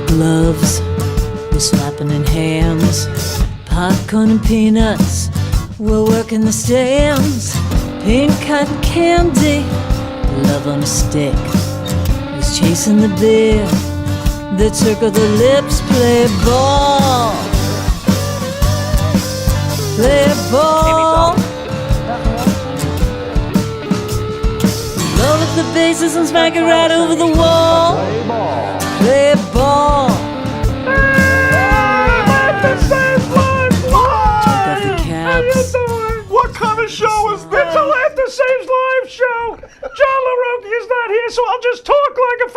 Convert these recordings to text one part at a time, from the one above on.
gloves, we're slapping in hands. Popcorn and peanuts, we're working the stands. Pink cotton candy, love on a stick. He's chasing the beer, the circle the lips, play ball. Play ball. Load up the bases and smack it right over the wall. Play ball. What kind of show is this? It's a Laughter Saves Lives show. John LaRocchia is not here, so I'll just talk like a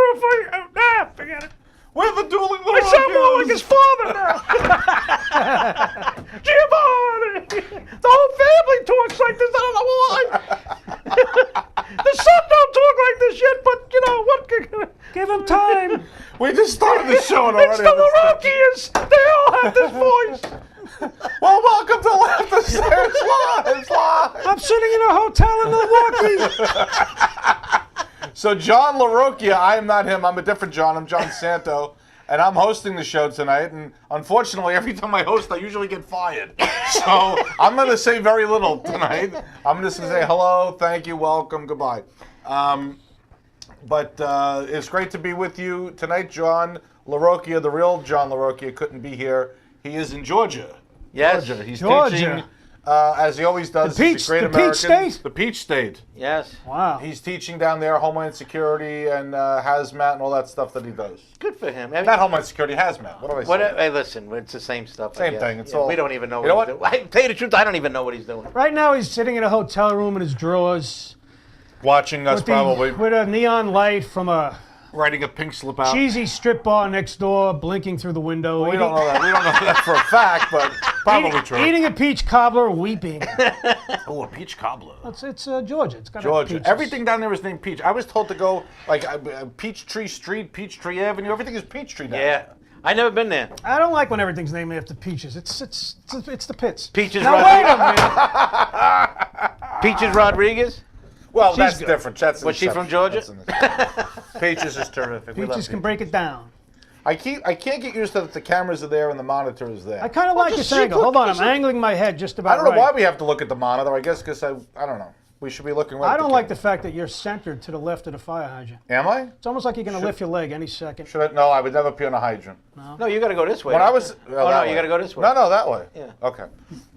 forget it. We're the dueling I sound more like his father now. Giovanni! The whole family talks like this. I don't know why. The son don't talk like this yet, but you know what? Give him time. We just started the show and It's already. the LaRocchias. They all have this voice. Well, welcome to Laughter Saves Lives Live. I'm sitting in a hotel in Milwaukee. So John LaRocchia, I am not him. I'm a different John. I'm John Santo, and I'm hosting the show tonight. And unfortunately, every time I host, I usually get fired. So I'm going to say very little tonight. I'm just going to say hello, thank you, welcome, goodbye. But it's great to be with you tonight. John LaRocchia, the real John LaRocchia, couldn't be here. He is in Georgia. Yes. Georgia. He's Georgia. teaching, as he always does. The He's Peach- a great the Peach American. State? The Peach State. Yes. Wow. He's teaching down there Homeland Security and hazmat and all that stuff that he does. Good for him. I mean, Not Homeland Security, hazmat. What do I say? hey, listen, it's the same stuff. I Same guess. thing, it's Yeah, all- we don't even know You know what he's doing. I tell you the truth, I don't even know what he's doing. Right now, he's sitting in a hotel room in his drawers Watching us probably. with a neon light from a Writing a pink slip out. cheesy strip bar next door, blinking through the window. We don't know that. We don't know that for a fact, but probably true. Eating a peach cobbler, weeping. Oh, a peach cobbler. It's Georgia. It's got Georgia. peaches. Everything down there is named Peach. I was told to go like Peachtree Street, Peachtree Avenue. Everything is Peachtree down Yeah. there. I never been there. I don't like when everything's named after peaches. It's the pits. Peaches Now wait a minute. Peaches Rodriguez? Well, She's that's good. different. That's an Was she from exception. Georgia? That's an exception. Peaches is terrific. We love Peaches can Peaches. break it down. I can't get used to that the cameras are there and the monitor is there. I kind of like just this see angle. what Hold on, I'm pieces- angling my head just about I don't know right. why we have to look at the monitor. I guess because I don't know. We should be looking right I at don't like the camera. fact that you're centered to the left of the fire hydrant. Am I? It's almost like you're going to lift your leg any second. Should I? No, I would never pee on a hydrant. No, you got to go this way. When I was... Oh, no, you got to go this way. No, that way. Yeah. Okay.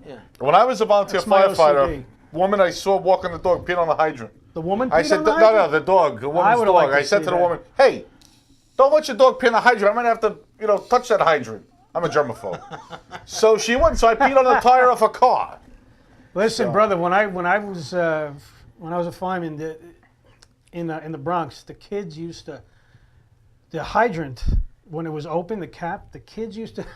Yeah. When I was a volunteer That's my firefighter, OCD. woman I saw walking the dog peed on the hydrant. The woman I peed said, on the no, hydrant? the dog, the woman's would've dog. liked to I said see to the that. woman, hey, don't let your dog pee on the hydrant. I might have to, touch that hydrant. I'm a germaphobe. So she wouldn't, so I peed on the tire of her car. Listen, brother, when I was a fireman in the Bronx, the kids used to the hydrant when it was open, the cap. The kids used to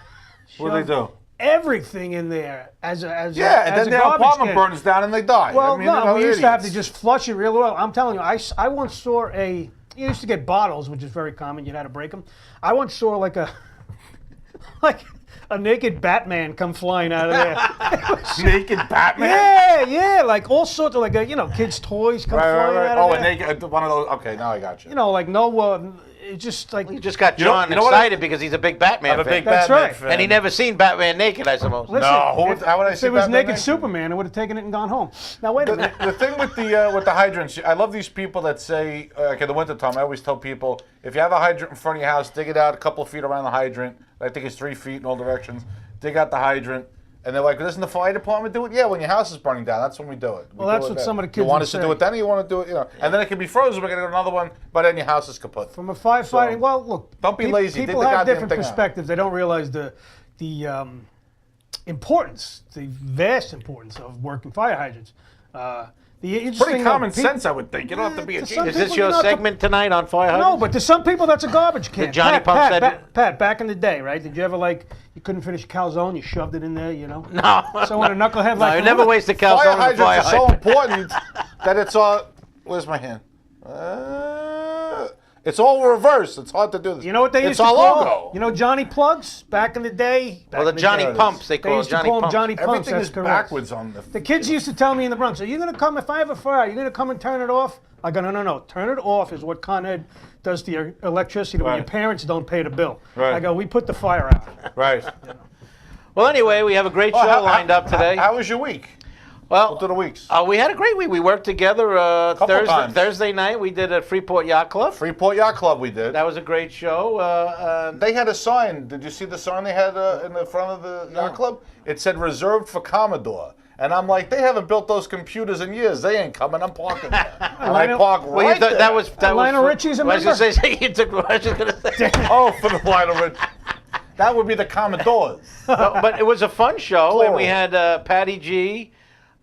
What do they do? everything in there as Yeah, and a then their garbage apartment can. burns down and they die. Well, I mean, no, we used to have to idiots. just flush it real well. I'm telling you, I once saw you used to get bottles, which is very common. You had to break them. I once saw like a naked Batman come flying out of there. Naked Batman? yeah, like all sorts of kids' toys come flying out of Oh, there. a naked, one of those. Okay, now I got you. It's just like You just got You know- John you know what excited because he's a big Batman I'm a fan. big That's Batman right. fan. And he never seen Batman naked, I suppose. listen, No, how would I if see it was Batman naked naked? Superman, I would have taken it and gone home. Now wait a minute. The thing with the hydrants, I love these people that say, in the wintertime, I always tell people, if you have a hydrant in front of your house, dig it out a couple of feet around the hydrant. I think it's 3 feet in all directions. Dig out the hydrant. And they're like, doesn't the fire department do it? Yeah, when your house is burning down, that's when we do it. Well, that's what some of the kids You want would us to say. do it then, or you want to do it, And then it can be frozen, we're going to go to another one, but then your house is kaput. From a firefighting, So, well, look. don't be lazy. Dig People the have goddamn different thing out. perspectives. They don't realize the importance, the vast importance of working fire hydrants. The interesting Pretty common sense, I would think. You don't have to be a to some genius. Is this people, your you know, segment tonight on fire No, hydrants? but to some people, that's a garbage can. Did Johnny Pat, Pump Pat, said Pat, Pat, back in the day, right? Did you ever you couldn't finish a calzone, you shoved it in there, No. So when a knucklehead No, like you never waste a calzone Fire on a hydrants fire are so hydrant. important that it's all. Where's my hand? It's all reversed. It's hard to do this. You know what they used It's to our call? logo. You know Johnny Plugs back in the day. Well, the Back in Johnny day, Pumps, they They call it used to Johnny call him Pumps. Johnny Pumps. Everything That's is correct. backwards on The kids used to tell me in the Bronx, "Are you going to come if I have a fire? You're going to come and turn it off?" I go, "No. Turn it off is what Con Ed does to your electricity when Right. your parents don't pay the bill." Right. I go, "We put the fire out." Right. Well, anyway, we have a great show lined up today. How was your week? Well, What are the weeks? we had a great week. We worked together times. Thursday night. We did a Freeport Yacht Club. Freeport Yacht Club we did. That was a great show. They had a sign. Did you see the sign they had in the front of the yacht club? It said reserved for Commodore. And I'm like, they haven't built those computers in years. They ain't coming. I'm parking there. And I park Well, you right thought there. that was Lionel for- Richie's a I was member? gonna say you took. I was just gonna say. Oh, for the Lionel Rich. That would be the Commodores. No, but it was a fun show, and we Plural. had Patty G.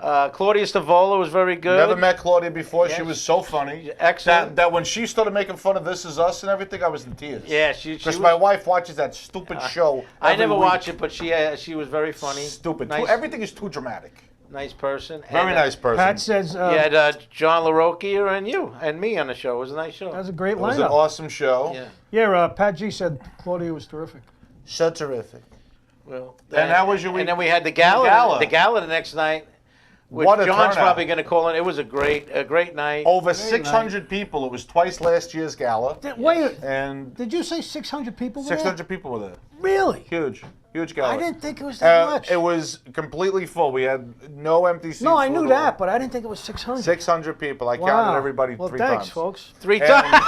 Claudia Stavola was very good. Never met Claudia before. She Yes. was so funny. Excellent. That when she started making fun of This Is Us and everything, I was in tears. Yeah, she Because was- my wife watches that stupid show. I every never week. watched it, but she was very funny. Stupid. Nice, Everything is too dramatic. nice person. Very And, nice person. Pat says, You had John LaRocchia and you and me on the show. It was a nice show. "That was a great It was an lineup." awesome show. Yeah. Yeah, Pat G said Claudia was terrific. So terrific. Well, And that was your week? And then we had the gala. Gala. The gala the next night, which What a John's turnout. probably going to call in. It was a great night. Over 600 people. It was twice last year's gala. Wait, And did you say 600 people were there? 600 people were there. Really? Huge gala. I didn't think it was that much. It was completely full. We had no empty seats. No, I for knew the- that, but I didn't think it was 600. 600 people. I Wow. counted everybody Well, three thanks, times. folks. 3 And- times.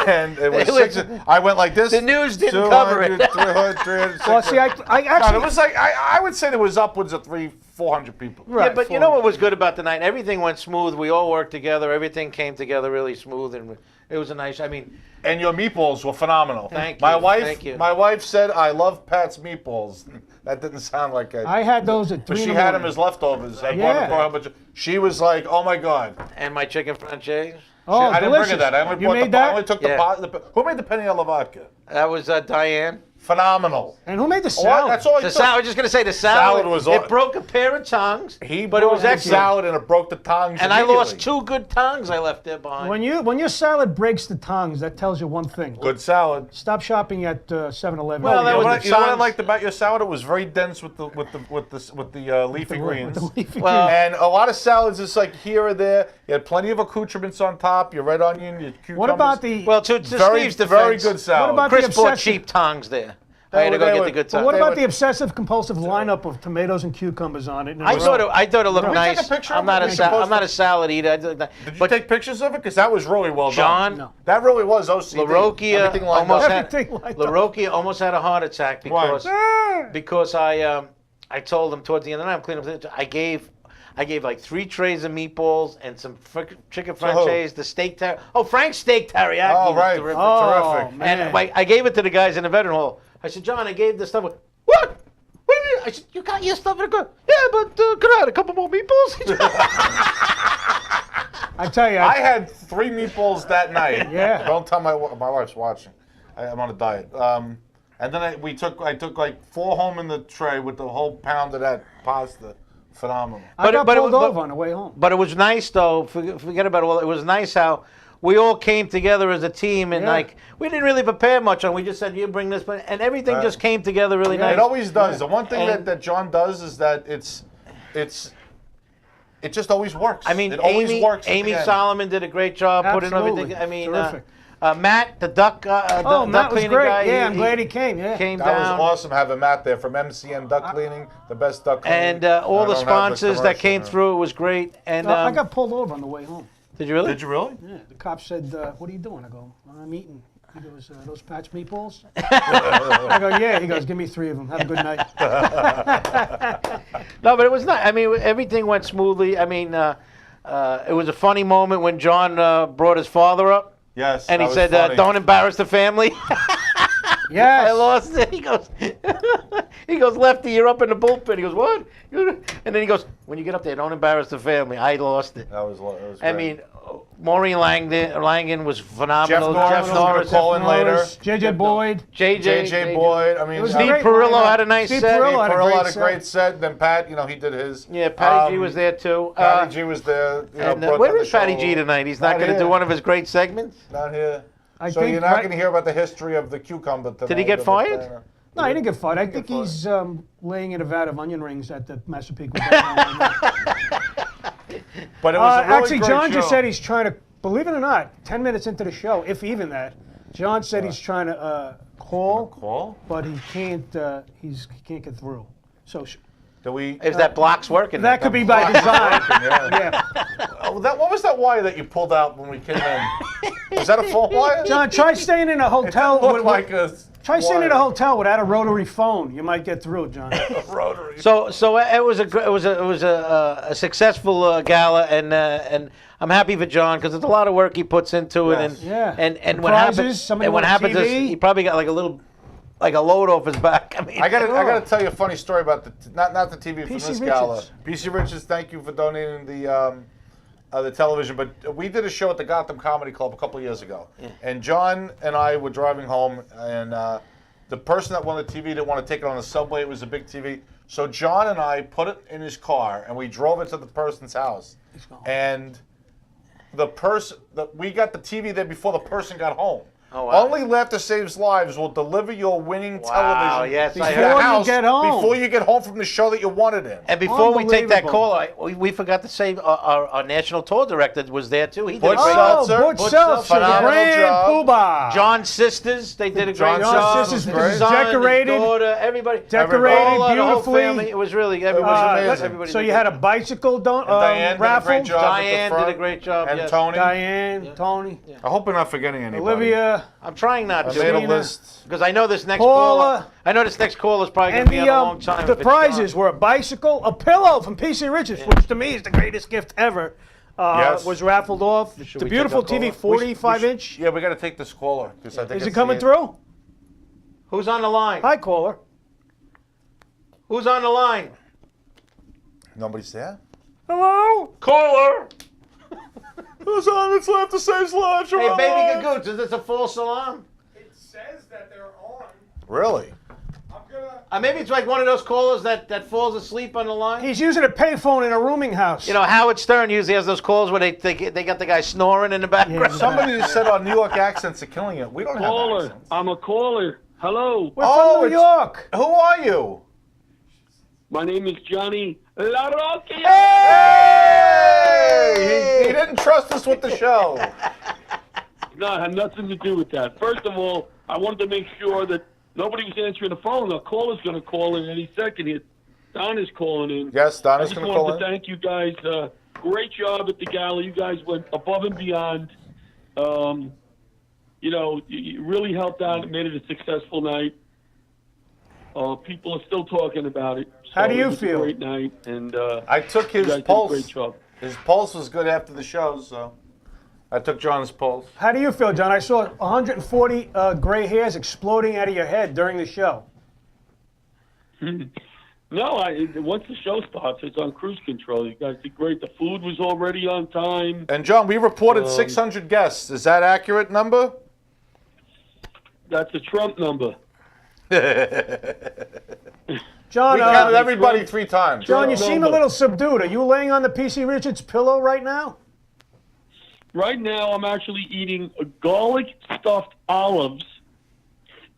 And it was, It was- 600 I went like this. The news didn't cover it. 300, 300, Well, see, I No, actually. it was like I would say there was upwards of 400 people. Right, Yeah, but you know what was good about the night? Everything went smooth. We all worked together. Everything came together really smooth, and it was a nice. I mean, And your meatballs were phenomenal. Thank My you, wife, thank you. my wife said, "I love Pat's meatballs." That didn't sound like a. I had those at 3 But in she the had them morning. as leftovers. I Yeah. bought a bunch of. She was like, "Oh my god!" and my chicken franchise. Oh, I didn't delicious. bring her that. I only You bought made the. I that? only took Yeah. Who made the penny alla vodka? That was Diane. Phenomenal. And who made the What? salad? That's all I The took. salad. I was just gonna say the salad. Salad was It aw- broke a pair of tongues. He but it was brought the excellent. salad and it broke the tongues. And I lost immediately. 2 good tongues I left there behind. When your salad breaks the tongues, that tells you one thing. Good salad. Stop shopping at 7-Eleven. Well, that You know was what, the you know what I tongues. liked about your salad? It was very dense with the leafy greens. Well, And a lot of salads is like here or there. You had plenty of accoutrements on top. Your red onion, your cucumbers. What about the? well, to very, Steve's defense, very good salad? What about Chris the bought obsessive- cheap tongues there. I had to they go get were- the good but tongues. what they about were- the obsessive compulsive lineup of tomatoes and cucumbers on it? in a I row? thought it looked Can we take nice. a picture I'm of not it? a Make a post I'm not it? a salad eater. Did you take pictures of it? Because that was really well John done. That really was OCD. LaRocchia Everything lined almost up. had Everything lined up. LaRocchia almost had a heart attack because I told him towards the end of the night I'm cleaning up. I gave like 3 trays of meatballs and some chicken who? franchise, the steak Frank's steak teriyaki. Oh, was right. terrific. Oh, Terrific. man. And I gave it to the guys in the veteran hall. I said, John, I gave this stuff. What? What do you mean? I said, you got your stuff in a good. Yeah, but could I have a couple more meatballs? I tell you, I had 3 meatballs that night. Yeah. Don't tell my wife's watching. I'm on a diet. And then I took like 4 home in the tray with the whole pound of that pasta. Phenomenal. I got but it pulled was- over on the way home. But it was nice, though. Forget about it. Well, it was nice how we all came together as a team, and Yeah. like we didn't really prepare much. And we just said, "You bring this," and everything Right. just came together really Yeah. nice. It always does. The one thing And- that John does is that it just always works. I mean, it always works. at the Amy end. Solomon did a great job putting Absolutely. everything. I mean, Terrific. Matt, the duck, Oh, duck Matt was cleaning great. guy. Yeah, I'm glad he came. Yeah. came That down. was awesome having Matt there from MCM Duck Cleaning, the best duck cleaning. And I all the don't have sponsors that commercial came now. through, it was great. And I got pulled over on the way home. did you really? Did you really? Yeah, the cop said, "What are you doing?" I go, "I'm eating." He goes, "Those patch meatballs?" I go, "Yeah." He goes, "Give me 3 of them. Have a good night." No, but it was not. I mean, everything went smoothly. I mean, it was a funny moment when John brought his father up, Yes. and that he was said, funny. "Don't embarrass the family." Yes. I lost it. He goes, he goes, Lefty, you're up in the bullpen. He goes, what? And then he goes, when you get up there, don't embarrass the family. I lost it. That was great. I mean, Maureen Langen was phenomenal. Jeff Norris call in later. JJ Boyd. JJ Boyd. I mean, It was Steve great Steve Perillo lineup. had a nice Steve set. Perillo had a great set. Then Pat, he did his. Yeah, Patty G was there too. Patty G was there. And brought where down is the Patty show. G tonight? He's not Not going to here. do one of his great segments? Not here. I So think you're not right- going to hear about the history of the cucumber tonight. Did he get fired? No, he didn't get fired. I think get he's laying in a vat of onion rings at the Massapequa. Bar. But it was a really Actually, great John show. just said he's trying to, believe it or not, 10 minutes into the show, if even that, John said he's trying to call, but he can't get through. So Do we? Is that blocks working? that could be by design. Yeah. Yeah. Oh, what was that wire that you pulled out when we came in? Is that a phone wire? John, try staying in a hotel. Looked like a Try staying in a wire. hotel without a rotary phone. You might get through, John. Rotary. So it was a successful gala, and I'm happy for John because it's a lot of work he puts into it, Yes. and Yeah. and The what prizes, happens somebody and what on happens is TV. he probably got like a load off his back. I mean, I gotta tell you a funny story about not the TV from PC this gala. Richards. PC Richards, thank you for donating the television. But we did a show at the Gotham Comedy Club a couple of years ago, and John and I were driving home, and the person that won the TV didn't want to take it on the subway. It was a big TV, so John and I put it in his car, and we drove it to the person's house, and the person we got the TV there before the person got home. Oh, wow. Only Laughter Saves Lives will deliver your winning Wow, television yes, I to heard. your Before you house get home. before you get home from the show that you wanted in. and before we take that Unbelievable. call, we forgot to say our national tour director was there too. He did a Butch great Oh, Seltzer. Butch Butch Seltzer, the phenomenal grand job. poobah. John's sisters, they did a great John's job. sisters His was son, his decorated. daughter, everybody. Decorated All of the whole beautifully. family. It was really everybody. amazing. everybody So did you great. had a bicycle Diane did a raffle. great job. at the Diane front. did a great job. And yes. Tony. Diane, Tony, I hope we're not forgetting anybody. Olivia, I'm trying not I to. made a Christina. list. Because I know this next Paula. caller. I know this next caller is probably going and to be on a long time. the if it's prizes gone. were a bicycle, a pillow from PC Richards, which to me is the greatest gift ever. Yes. Was raffled off. Should The we beautiful take our TV, caller? 45-inch. Yeah, we got to take this caller because I think Is it's it coming the- through? Who's on the line? Hi, caller. Who's on the line? Nobody's there. Hello? Caller. Who's on? It's Laughter Saves Lives. Hey, baby Gagoots, is this a false alarm? It says that they're on. Really? I'm gonna. Maybe it's like one of those callers that falls asleep on the line. He's using a payphone in a rooming house. You know, Howard Stern usually has those calls where they got the guy snoring in the background. Somebody said our New York accents are killing it. We don't have Caller. accents. I'm a caller. Hello. We're Oh, from New it's- York. Who are you? My name is Johnny LaRocchia. Hey! He didn't trust us with the show. No, it had nothing to do with that. First of all, I wanted to make sure that nobody was answering the phone. The caller's going to call in any second here. Don is calling in. Yes, I Donna's just going to call wanted to in. thank you guys. Great job at the gala. You guys went above and beyond. You really helped out. It made it a successful night. People are still talking about it. How do So you it was feel? A great night, and I took you his guys did a pulse. great job. His pulse was good after the show, so I took John's pulse. How do you feel, John? I saw 140 gray hairs exploding out of your head during the show. No, once the show starts, it's on cruise control. You guys did great. The food was already on time. And John, we reported 600 guests. Is that accurate number? That's a Trump number. John, We counted everybody 3 times. John, you seem a number. little subdued. Are you laying on the PC Richards pillow right now? Right now, I'm actually eating garlic stuffed olives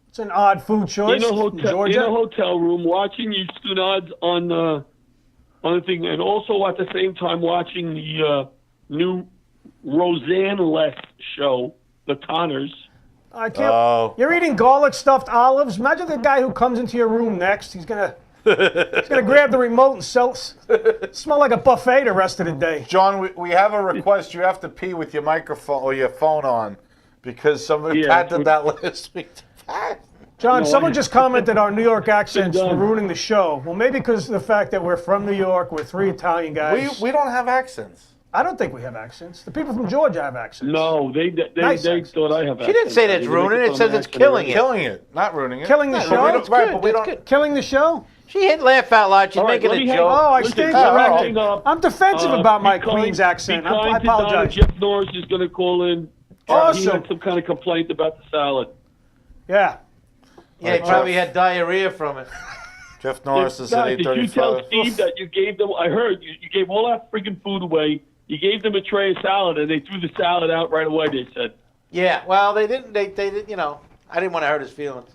It's an odd food choice. in a hotel Georgia. room, watching you Stunads on the thing, and also at the same time watching the new Roseanne Les show, The Connors. I can't. Oh. You're eating garlic stuffed olives. Imagine the guy who comes into your room next. He's gonna grab the remote and smell like a buffet the rest of the day. John, we have a request. You have to pee with your microphone or your phone on because somebody Yeah. Pat did that last week. John, No, someone I- just commented our New York accents Been were done. ruining the show. Well, maybe because of the fact that we're from New York, we're 3 Italian guys. We don't have accents. I don't think we have accents. The people from Georgia have accents. No, they Nice accents. thought I have. She didn't say that's ruining it. It says it's killing it. Killing it, not ruining it. Killing the Yeah, show? we don't- It's right, good, but we that's don't. good. Killing the show? She hit laugh out loud. She's All right, making let a me hang joke. Oh, I Listen, stand all right. corrected. I'm defensive about my Queens accent. Be I kind to Donna. apologize. Jeff Norris is going to call in. He Awesome. had some kind of complaint about the salad. Yeah. Yeah, he probably had diarrhea from it. Jeff Norris is Guys, at did you tell 8:35. Steve that you gave them? I heard you gave all that freaking food away. You gave them a tray of salad, and they threw the salad out right away. They said. Yeah, well, they didn't. They did. You know, I didn't want to hurt his feelings.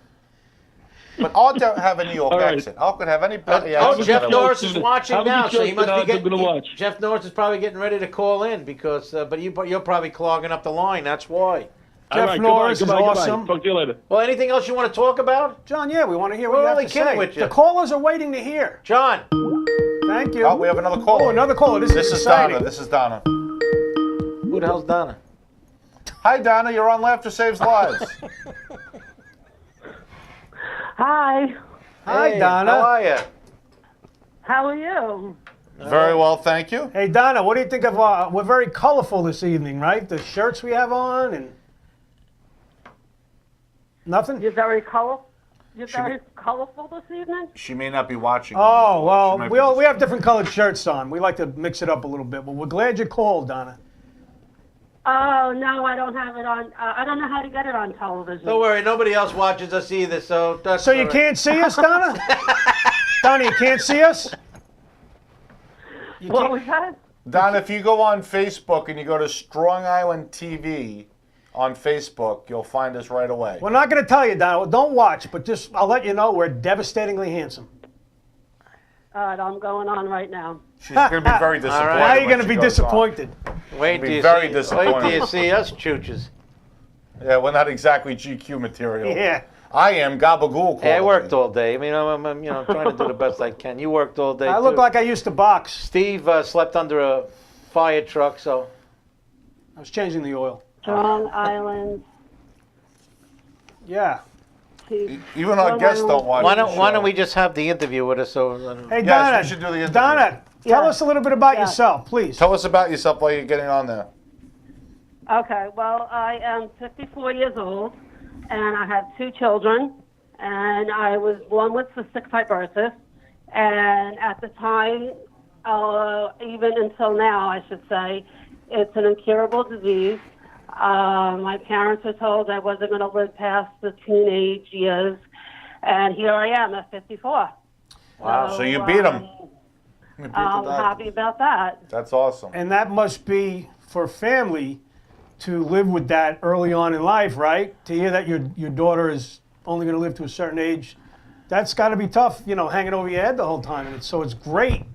But I don't have a New York All right. accent. I could have any. Oh, Jeff Norris is watching How many now, so he must be Justin getting. Odds I'm gonna watch? Jeff Norris is probably getting ready to call in because, but you're probably clogging up the line. That's why. All Jeff right, Norris is goodbye. awesome. Talk to you later. Well, anything else you want to talk about, John, yeah, we want to hear what We're you have only to kidding say. with you. The callers are waiting to hear. John? Thank you. Oh, we have another caller. Oh, another caller. This This is is exciting. Donna. This is Donna. Who the hell's Donna? Hi, Donna. You're on Laughter Saves Lives. Hi, Hi, Hey, Donna. How are you? how are you? Very well, thank you. Hey, Donna, what do you think of we're very colorful this evening, right? The shirts we have on and nothing? You're very colorful. You're very colorful this evening. She may not be watching. Oh, She well, might we be all, just- we have different colored shirts on. We like to mix it up a little bit, but we're glad you called, Donna. Oh no, I don't have it on. I don't know how to get it on television. Don't worry, nobody else watches us either, so that's So you all right. can't see us, Donna? Donna, you can't see us? You What can't- was that? Donna, if you go on Facebook and you go to Strong Island TV on Facebook, you'll find us right away. We're not going to tell you, Donna. Don't watch, but just I'll let you know we're devastatingly handsome. All right, I'm going on right now. She's going to be very disappointed. right. Now you're when going to she be goes on. disappointed. Wait Be till you very see. Wait disappointed. till you see us chooches. Yeah, we're not exactly GQ material. Yeah. I am Gabagool. Hey, I quality. worked all day. I mean, I'm you know trying to do the best I can. You worked all day. I look too. like I used to box. Steve slept under a fire truck, so I was changing the oil. Strong Island. Yeah. TV. Even our guests don't watch why the don't show. we just have the interview with us? So Hey, Yes, Donna. we should do the interview. Donna, tell Yeah. us a little bit about Yeah. yourself, please. Tell us about yourself while you're getting on there. Okay, well, I am 54 years old, and I have 2 children, and I was born with cystic fibrosis, and at the time, even until now, I should say, it's an incurable disease. My parents were told I wasn't going to live past the teenage years, and here I am at 54. Wow. So you beat 'em. You beat the I'm doctor. happy about that. That's awesome. And that must be for family to live with that early on in life, right? To hear that your daughter is only going to live to a certain age, that's got to be tough, you know, hanging over your head the whole time. And so it's great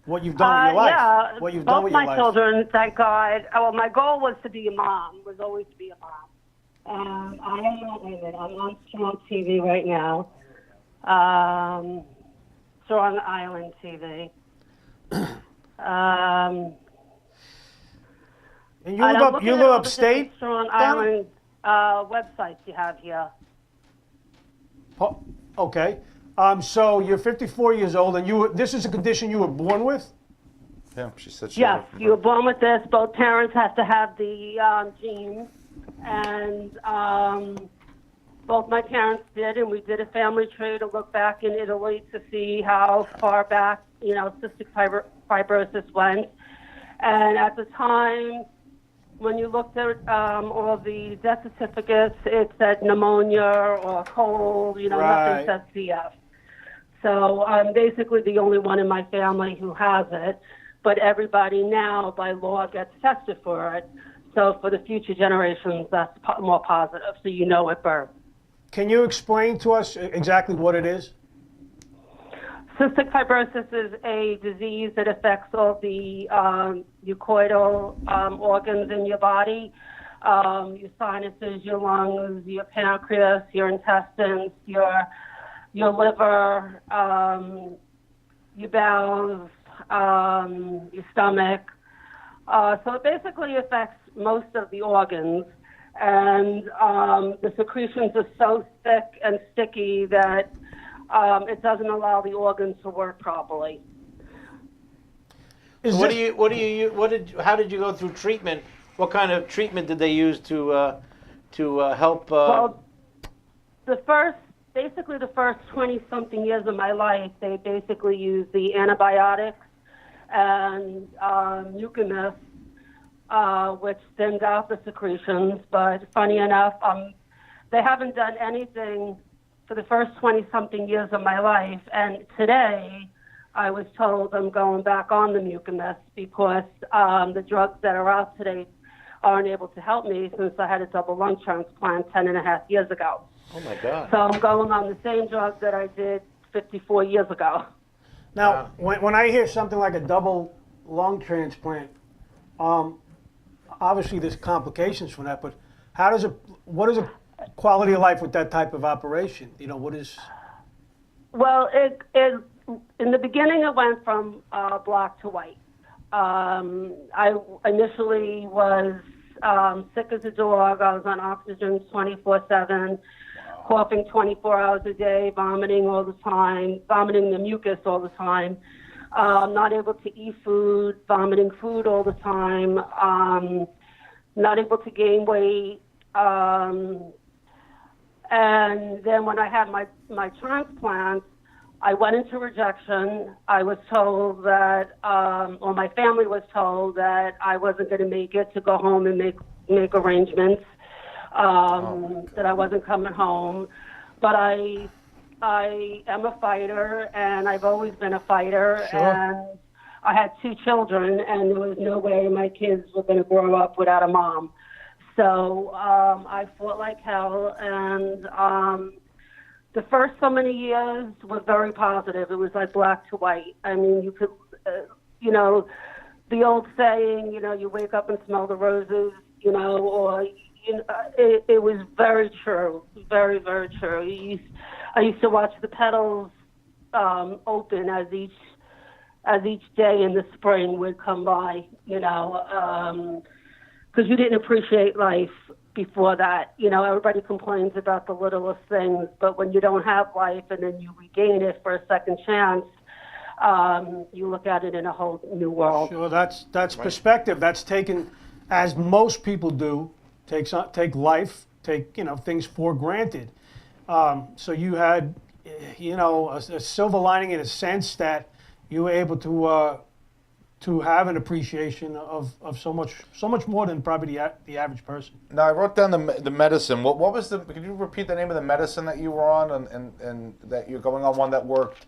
what you've done with your life. Yeah, What you've both done with your my life. children, thank God. Well, my goal was to be a mom, was always to be a mom. I am not women. I'm on Strong TV right now. Strong Island TV. And you live upstate? Strong Donna? Island websites you have here. Oh, okay. So you're 54 years old, and this is a condition you were born with? Yeah, she said she Yes, you were born with this. Both parents have to have the genes, and both my parents did, and we did a family tree to look back in Italy to see how far back, you know, cystic fibrosis went. And at the time, when you looked at all the death certificates, it said pneumonia or cold, you know, Right. nothing said CF. So I'm basically the only one in my family who has it, but everybody now, by law, gets tested for it. So for the future generations, that's more positive, so you know at birth. Can you explain to us exactly what it is? Cystic fibrosis is a disease that affects all the mucoidal organs in your body, your sinuses, your lungs, your pancreas, your intestines, your liver, your bowels, your stomach. So it basically affects most of the organs, and the secretions are so thick and sticky that it doesn't allow the organs to work properly. Is What this- do you how did you go through treatment? What kind of treatment did they use to help? Well, basically the first 20-something years of my life, they basically used the antibiotics and Mucinex, which thinned out the secretions. But funny enough, they haven't done anything for the first 20-something years of my life. And today, I was told I'm going back on the Mucinex because the drugs that are out today aren't able to help me since I had a double lung transplant 10 and a half years ago. Oh my God! So I'm going on the same drug that I did 54 years ago. Now, when I hear something like a double lung transplant, obviously there's complications from that. But what is a quality of life with that type of operation? You know, what is? Well, it in the beginning it went from black to white. I initially was sick as a dog. I was on oxygen 24/7, coughing 24 hours a day, vomiting all the time, vomiting the mucus all the time, not able to eat food, vomiting food all the time, not able to gain weight. And then when I had my transplant, I went into rejection. I was told that, or my family was told that I wasn't going to make it, to go home and make arrangements, that I wasn't coming home. But I am a fighter, and I've always been a fighter. Sure. And I had 2 children, and there was no way my kids were going to grow up without a mom. So I fought like hell, and the first so many years were very positive. It was like black to white. I mean, you could, the old saying, you wake up and smell the roses, or it was very true, very, very true. I used to watch the petals open as each day in the spring would come by, because you didn't appreciate life before that. Everybody complains about the littlest things, but when you don't have life and then you regain it for a second chance, you look at it in a whole new world. Sure, that's perspective. That's taken, as most people do, take life, take things for granted. So you had, a silver lining in a sense that you were able to have an appreciation of so much more than probably the average person. Now, I wrote down the medicine. What was could you repeat the name of the medicine that you were on and that you're going on, one that worked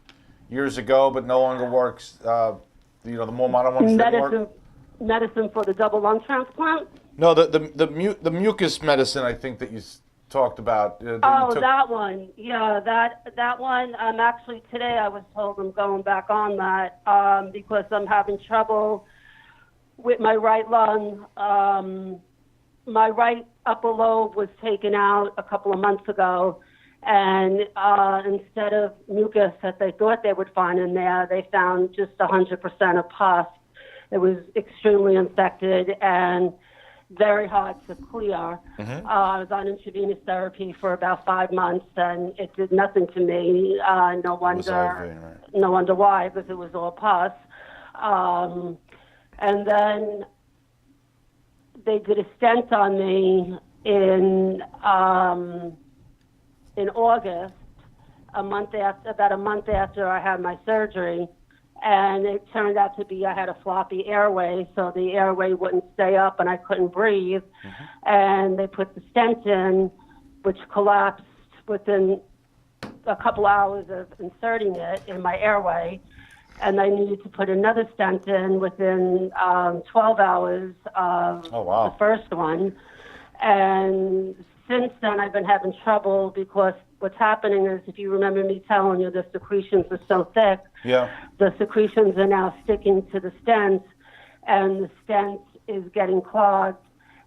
years ago but no longer works? The more modern ones that work? Medicine for the double lung transplant? No, the mucus medicine, I think, that you talked about. That one. Yeah, that one. Actually, today I was told I'm going back on that because I'm having trouble with my right lung. My right upper lobe was taken out a couple of months ago, and instead of mucus that they thought they would find in there, they found just 100% of pus. It was extremely infected and very hard to clear. Mm-hmm. I was on intravenous therapy for about 5 months, and it did nothing to me. No wonder why, because it was all pus. And then they did a stent on me in August, about a month after I had my surgery. And it turned out to be I had a floppy airway, so the airway wouldn't stay up and I couldn't breathe. Mm-hmm. And they put the stent in, which collapsed within a couple hours of inserting it in my airway. And I needed to put another stent in within 12 hours of the first one. And since then, I've been having trouble because what's happening is, if you remember me telling you, the secretions are so thick, the secretions are now sticking to the stent, and the stent is getting clogged,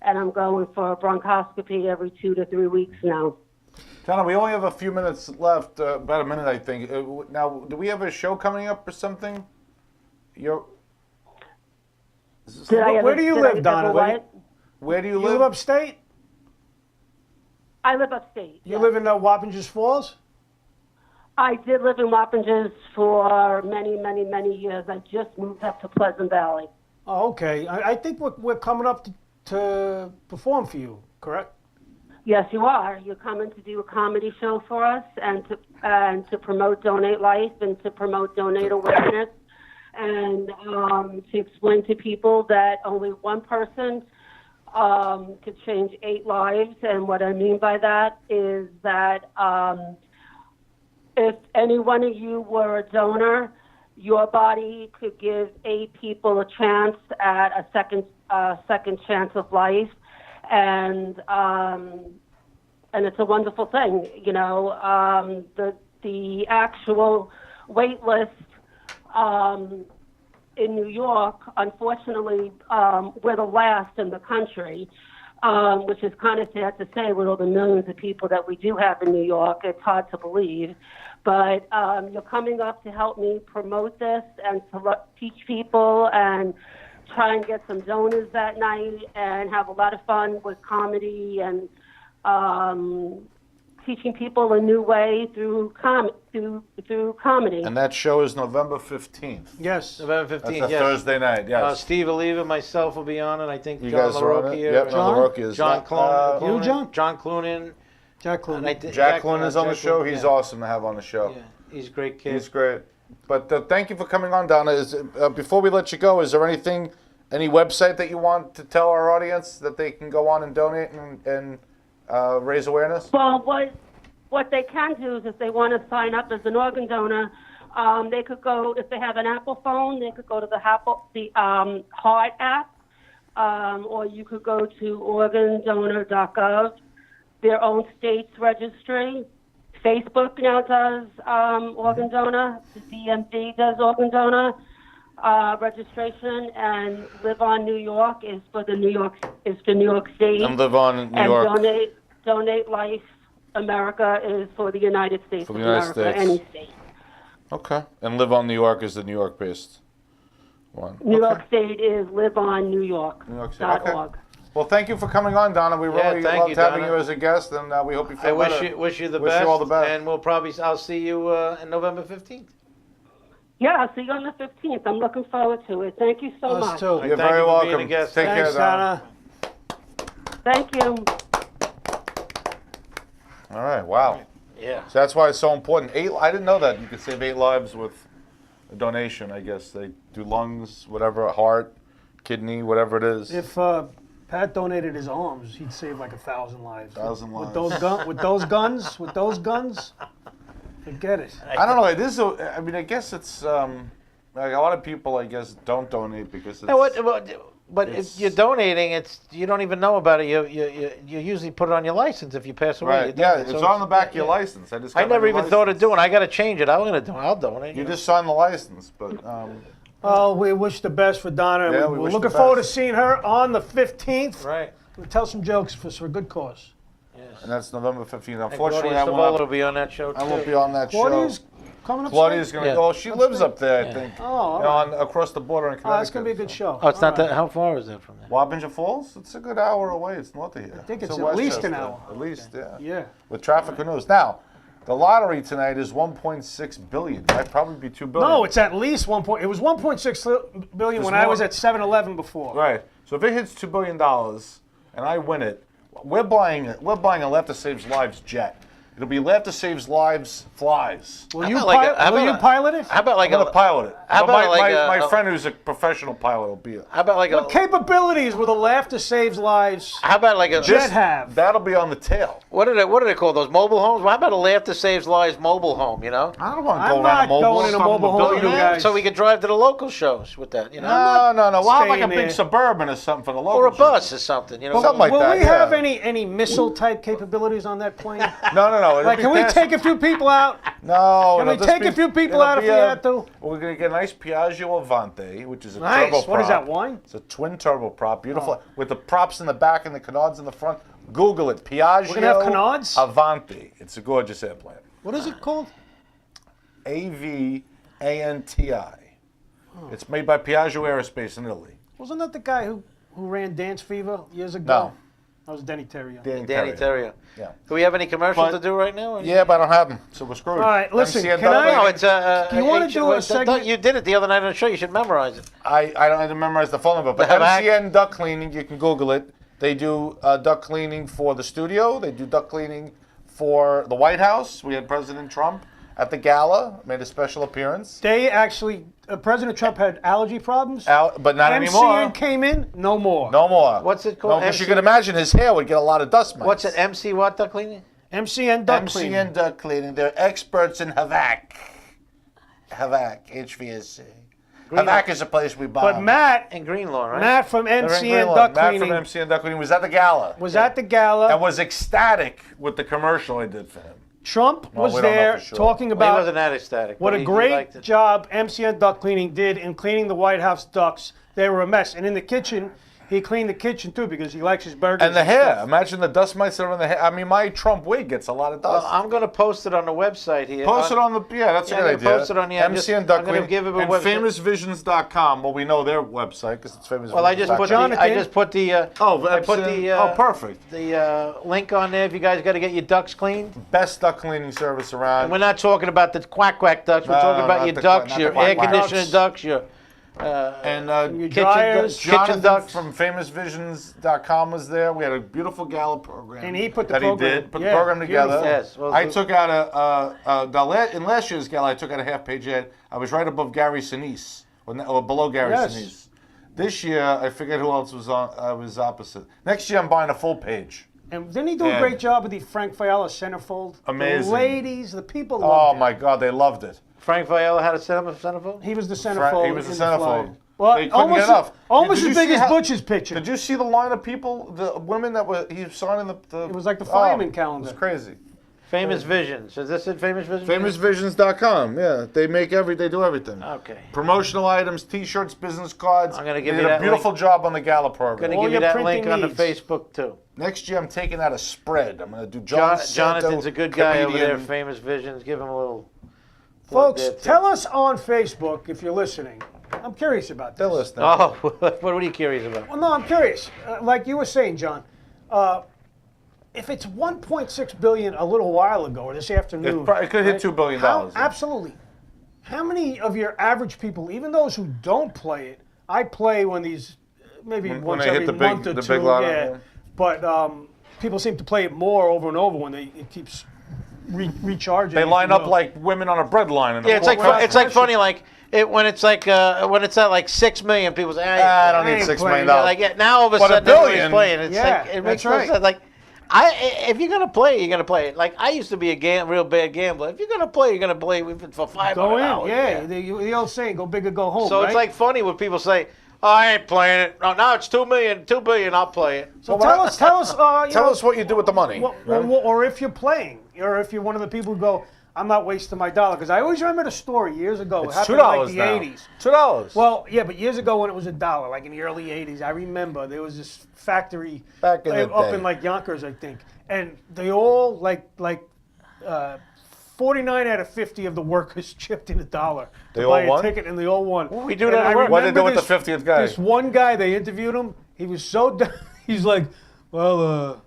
and I'm going for a bronchoscopy every 2 to 3 weeks now. Donna, we only have a few minutes left, about a minute, I think. Now, do we have a show coming up or something? Where do you live, Donna? Where do you You live? live upstate? I live upstate. You live in Wappingers Falls? I did live in Wappingers for many, many, many years. I just moved up to Pleasant Valley. Oh, okay. I think we're coming up to perform for you, correct? Yes, you are. You're coming to do a comedy show for us and to promote Donate Life and to promote Donate Awareness and to explain to people that only one person could change 8 lives. And what I mean by that is that if any one of you were a donor, your body could give 8 people a chance at a second chance of life, and it's a wonderful thing. You know, the actual wait list in New York, unfortunately, we're the last in the country. Which is kind of sad to say with all the millions of people that we do have in New York. It's hard to believe. But you're coming up to help me promote this and to teach people and try and get some donors that night and have a lot of fun with comedy and teaching people a new way through comedy. And that show is November 15th. Yes. November 15th, That's a yes. Thursday night, yes. Steve Oliva, myself will be on it. I think You John guys are on it? LaRocca. Yep, John LaRocca is. John Cloonan. You, John? John Cloonan. Jack And Clooney. Jack Clooney is on the Jack show. Clooney, He's yeah. awesome to have on the show. Yeah, he's a great kid. He's great. But thank you for coming on, Donna. Before we let you go, is there anything, any website that you want to tell our audience that they can go on and donate and raise awareness? Well, what they can do is if they want to sign up as an organ donor, they could go, if they have an Apple phone, they could go to the Heart app, or you could go to organdonor.gov, their own state's registry. Facebook now does organ donor. The DMV does organ donor registration, and Live on New York is for New York State. And live on New and York. Donate Life America is for the United States For the of United America, States. any state. Okay. And Live on New York is the New York-based one. New Okay. York State is liveonnewyork.org. New York State. Okay. Well, thank you for coming on, Donna. We Yeah, really thank loved you, having Donna. you as a guest, and we hope you feel I wish better. wish you the Wish best. you all the best. And I'll see you on November 15th. Yeah, I'll see you on the 15th. I'm looking forward to it. Thank you so Us much. too. You're Thank very you for being welcome. a guest. Take Thanks, care, Donna. Donna. Thank you. All right. Wow. Yeah. So that's why it's so important. I didn't know that you could save 8 lives with a donation. I guess they do lungs, whatever, heart, kidney, whatever it is. If Pat donated his arms, he'd save like 1,000 lives. 1,000 lives. With those guns, forget it. I don't know. It is. I mean, I guess it's like a lot of people. I guess don't donate because it's. No, but It's- if you're donating, you don't even know about it. You usually put it on your license if you pass away. Right. You Yeah, donate. it's So on the back of your yeah. license. I just. I got my never new even thought of license. doing. I got to change it. I'll donate. You know. just signed the license, but Oh, we wish the best for Donna. Yeah, we We're wish looking the forward to best. seeing her on the 15th. Right. We'll tell some jokes for a good cause. Yes. and that's November 15th. And Unfortunately, Claudia I Savola won't. will be on that show too. I won't be on that Claudia's show. coming up. Claudia's gonna Yeah. go. She lives up there, I Yeah. think. Oh, all You know, right. across the border in Connecticut. That's gonna be a good show. Oh, it's not All that. right. How far is that from there? Wappinger Falls? It's a good hour away. It's north of here. I think it's in at least an Westchester. hour. At least, yeah. Yeah. With traffic and news. Now, the lottery tonight is 1.6 billion. Might probably be 2 billion. No, it's at least 1 point. It was 1.6 billion There's when I more. was at 7-Eleven before. Right. So if it hits $2 billion and I win it, we're buying a Laughter Saves Lives jet. It'll be Laughter Saves Lives flies. Will you, about like a- how will about you a- pilot it? How about like I'm gonna a? pilot it. how But about my, like my, a- my friend who's a professional pilot will be it. How about like a? What capabilities will the Laughter Saves Lives How about like a? jet have? That'll be on the tail. What are they call those mobile homes? Well, how about a Laughter Saves Lives mobile home? You know. I don't want to I'm go around not a mobile going in a mobile home, billion. you guys. So we could drive to the local shows with that. You know. No. We'll have like a staying big there. Suburban or something for the local. Or a shows. bus or something. You know. Something like Will that, we yeah. have any missile type capabilities on that plane? No. It'll Like, be can we past- take a few people out? No. Can we it'll just take be- a few people it'll out if be we a- had to? We're gonna get a nice Piaggio Avante, which is a Nice. turboprop. What is that, wine? It's a twin turboprop, beautiful, with the props in the back and the canards in the front. Google it, Piaggio We're gonna have canards? Avante. It's a gorgeous airplane. What is it called? Avanti. It's made by Piaggio Aerospace in Italy. Wasn't that the guy who ran Dance Fever years ago? That was Denny Terrio. Danny Terrio. Yeah. Do we have any commercials But- to do right now? Yeah, but I don't have them, so we're screwed. All right, listen, MCN can I- No, it's Do you wanna do a segment? You did it the other night on the show. You should memorize it. I don't have to memorize the phone number, but The Havac? MCN Duck Cleaning, you can Google it. They do duck cleaning for the studio. They do duck cleaning for the White House. We had President Trump at the gala, made a special appearance. They actually, President Trump had allergy problems. Out, but not MCN anymore. came in, no more. No more. What's it No, called? because you can imagine his hair would get a lot of dust mites. What's it? MC what? Duck cleaning? MCN duck MCN cleaning. Duck Cleaning. They're experts in Havac. Havac, HVAC. Havac is a place we bomb. But Matt In Greenlawn, right? Matt from They're in MCN Greenlawn. duck Matt cleaning from MCN Duck Cleaning was at the gala. was at the gala. and was ecstatic with the commercial I did for him. Trump Well, was we don't know there for sure. talking Well, he about wasn't that ecstatic. what but a he great liked it. job MCN duck cleaning did in cleaning the White House ducks. They were a mess. And in the kitchen, he cleaned the kitchen too because he likes his burgers. And the hair. stuff. Imagine the dust mites that are in the hair. I mean, my Trump wig gets a lot of dust. Well, I'm going to post it on the website here. Post it on the, yeah, that's Yeah, a I'm good gonna idea. post it on, yeah, MCN Duck I'm gonna Cleaning. give it a and website. famousvisions.com. Well, we know their website because it's famous. Well, I just put Jonathan. I just put the I put the perfect. the link on there if you guys got to get your ducks cleaned. Best duck cleaning service around. And we're not talking about the quack quack ducks. We're No, talking about not your the ducks, not your the quack air quack. conditioner ducks, your And Your kitchen dryers. kitchen Jonathan ducks. from famousvisions.com was there. We had a beautiful gala program. And he put the that program- he did. Put yeah, the program together. beautiful. Yes, well, I took out in last year's gala, I took out a half-page ad. I was right above Gary Sinise, or below Gary Yes. Sinise. This year, I forget who else was on. I was opposite. Next year, I'm buying a full page. And didn't he do a And- great job with the Frank Fiala centerfold? Amazing. The ladies, the people Oh loved it. my God, they loved it. Frank Viola had a centerfold. He was the centerfold. He was the in the centerfold. flyer. Well, They couldn't almost, get enough. almost Did as you big see as how- Butch's picture. Did you see the line of people, the women that were he was signing the It was like the fireman It calendar. was crazy. Famous Visions. Is this it? Famous Visions. Famousvisions.com. Yeah, they do everything. Okay. Promotional items, T-shirts, business cards. I'm gonna give they you did a that beautiful job on the gala I'm program. gonna All give you your that link printing on the needs. Facebook too. Next year, I'm taking out a spread. I'm gonna do John Jonathan's a good guy over there. comedian. Famous Visions. Give him a little. plug Folks, there, too. tell us on Facebook if you're listening. I'm curious about They're this. listening. Oh, what are you curious about? Well, no, I'm curious. Like you were saying, John, if it's 1.6 billion a little while ago or this afternoon, It could hit $2 billion. how- absolutely. How many of your average people, even those who don't play it, I play when these maybe When once they hit every the big- month or the two, big lotto, yeah. yeah. But people seem to play it more over and over when it keeps recharging. They if line you up will. like women on a bread line. In the Yeah, it's like World Cup. it's like funny like when it's at like 6 million people say I don't I need ain't $6 playing. million. like yeah, now all of a But a sudden everybody's billion- playing. It's Yeah, like it makes that's no right. sense. Like if you're gonna play, you're gonna play it. Like I used to be a real bad gambler. If you're gonna play, you're gonna play for $500. Go in, yeah. The old saying, "Go big or go home." So right? it's like funny when people say, "Oh, I ain't playing it." No, now it's 2 million, 2 billion. I'll play it. So tell us, you Tell know, us what you do with the money. or if you're playing, or if you're one of the people who go, I'm not wasting my dollar. Because I always remember the story years ago. It It's happened $2 in like the now. 80s. $2. Well, yeah, but years ago when it was $1, like in the early 80s, I remember there was this factory Back in the up day. in like Yonkers, I think. And they all, 49 out of 50 of the workers chipped in $1 They to all buy a won? ticket, and they all won. We do And that at I work. What did they do remember with the 50th guy? This one guy, they interviewed him. He was so he's like, well,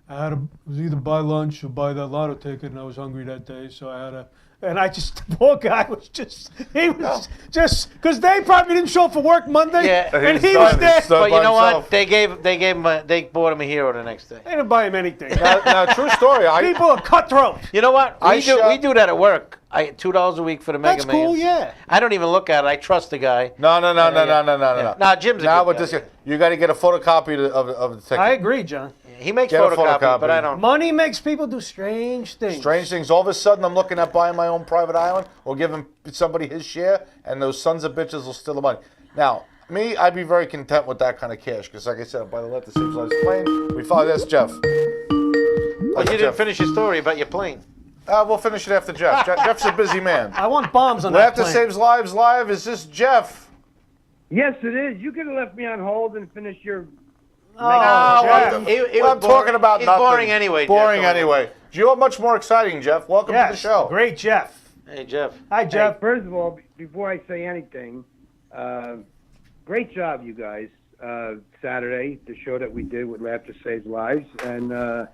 I was either buy lunch or buy that lotto ticket, and I was hungry that day, so I had to. And I just, the poor guy was just because they probably didn't show up for work Monday, Yeah. and He's he was done. there. He's done. But you by know himself. what? They bought him a hero the next day. They didn't buy him anything. Now, true story. People are cutthroat. You know what? I shot- We do that at work. $2 a week for the Mega That's cool, Millions. yeah. I don't even look at it. I trust the guy. No. Yeah. Nah, Jim's a Now good with guy. this, you got to get a photocopy of the ticket. I agree, John. He makes Get a photocopy, photocopy. but I don't. Money makes people do strange things. Strange things. All of a sudden, I'm looking at buying my own private island or giving somebody his share, and those sons of bitches will steal the money. Now, me, I'd be very content with that kind of cash because, like I said, by the let the Saves Lives plane, we follow this, Jeff. Well, you didn't finish your story about your plane. We'll finish it after Jeff. Jeff's a busy man. I want bombs on that Laughter plane. Saves Lives live. Is this Jeff? Yes, it is. You could have left me on hold and finished your. Oh, Jeff. Jeff. Well, I'm talking about He's nothing. boring anyway. Boring Jeff, don't anyway. Do you have much more exciting, Jeff? Welcome to the Yes, show. great Jeff. worry. Hey, Jeff. Hi, Jeff. Hey, first of all, before I say anything, great job, you guys. Saturday, the show that we did with Laughter Saves Lives, and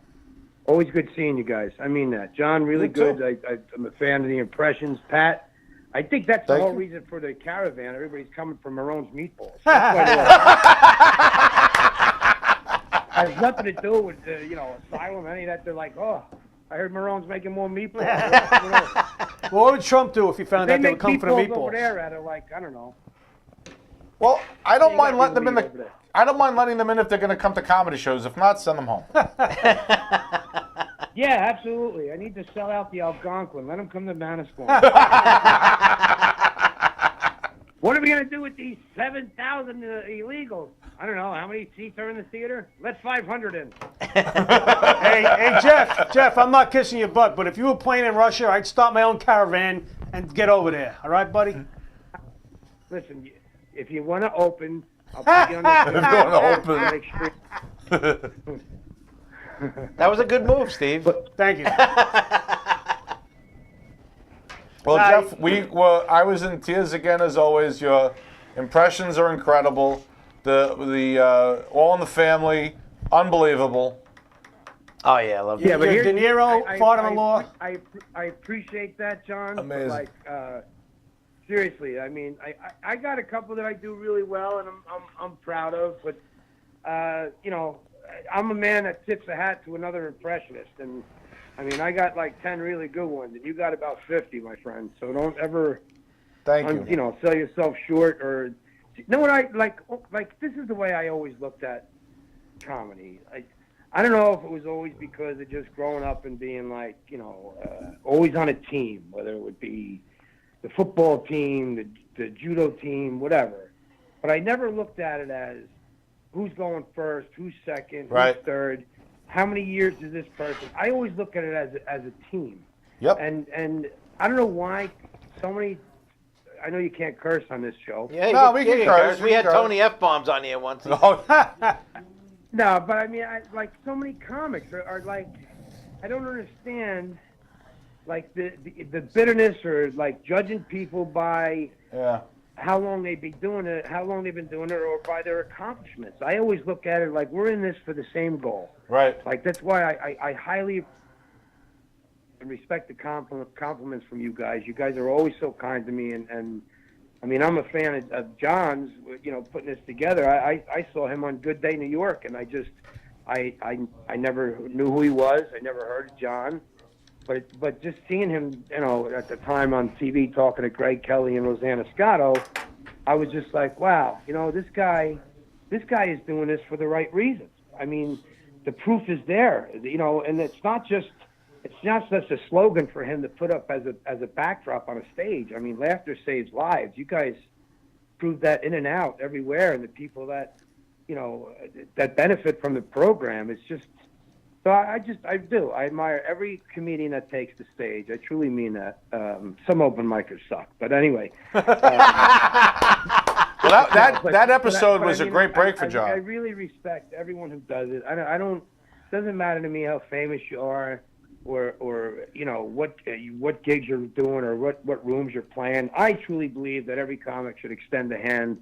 always good seeing you guys. I mean that. John, really Me good. too. I'm a fan of the impressions. Pat, I think that's the Thank whole you. reason for the caravan. Everybody's coming from Marone's Meatballs. That's why has nothing to do with, asylum, any of that. They're like, oh, I heard Marone's making more meatballs. What would Trump do if he found They out they were make coming for the meatballs over meatballs? there out of, like, I don't know. Well, I don't You mind got letting them in real meat over the. there. I don't mind letting them in if they're going to come to comedy shows. If not, send them home. Yeah, absolutely. I need to sell out the Algonquin. Let them come to Manasquan. What are we going to do with these 7,000 illegals? I don't know. How many seats are in the theater? Let 500 in. Hey, Jeff, I'm not kissing your butt, but if you were playing in Russia, I'd start my own caravan and get over there. All right, buddy? Listen, if you want to open, I'll put you on the If you wanna open. That was a good move, Steve. Thank you. Well, Bye. Jeff, I was in tears again as always. Your impressions are incredible. The All in the Family, unbelievable. Oh yeah, I love Yeah, that. but Your here's- De Niro, father-in-law. I appreciate that, John. Amazing. Like, seriously, I mean, I got a couple that I do really well, and I'm proud of. But I'm a man that tips a hat to another impressionist, and I mean, I got like 10 really good ones, and you got about 50, my friend. So don't ever, Thank you. sell yourself short or. You know what I like? This is the way I always looked at comedy. I don't know if it was always because of just growing up and being like, always on a team, whether it would be the football team, the judo team, whatever. But I never looked at it as who's going first, who's second, Right. who's third, how many years is this person. I always look at it as a team. Yep. And I don't know why so many. I know you can't curse on this show. Yeah, No, we can you curse, We we had can curse. Tony F bombs on here once. Oh, No, but I mean, like so many comics are like, I don't understand, like the bitterness or like judging people by yeah. how long they've been doing it, or by their accomplishments. I always look at it like we're in this for the same goal. Right. Like that's why I highly respect the compliments from you guys. You guys are always so kind to me, and I mean, I'm a fan of John's, putting this together. I saw him on Good Day New York, and I never knew who he was. I never heard of John, but just seeing him, at the time on TV talking to Greg Kelly and Rosanna Scotto, I was just like, wow, this guy is doing this for the right reasons. I mean, the proof is there, and it's not just a slogan for him to put up as a backdrop on a stage. I mean, laughter saves lives. You guys prove that in and out everywhere, and the people that that benefit from the program. It's just so I admire every comedian that takes the stage. I truly mean that. Some open micers suck, but anyway. Well, that episode But was I a mean, great break for I John. really respect everyone who does it. I don't. Doesn't matter to me how famous you are, or what gigs you're doing, or what rooms you're playing. I truly believe that every comic should extend a hand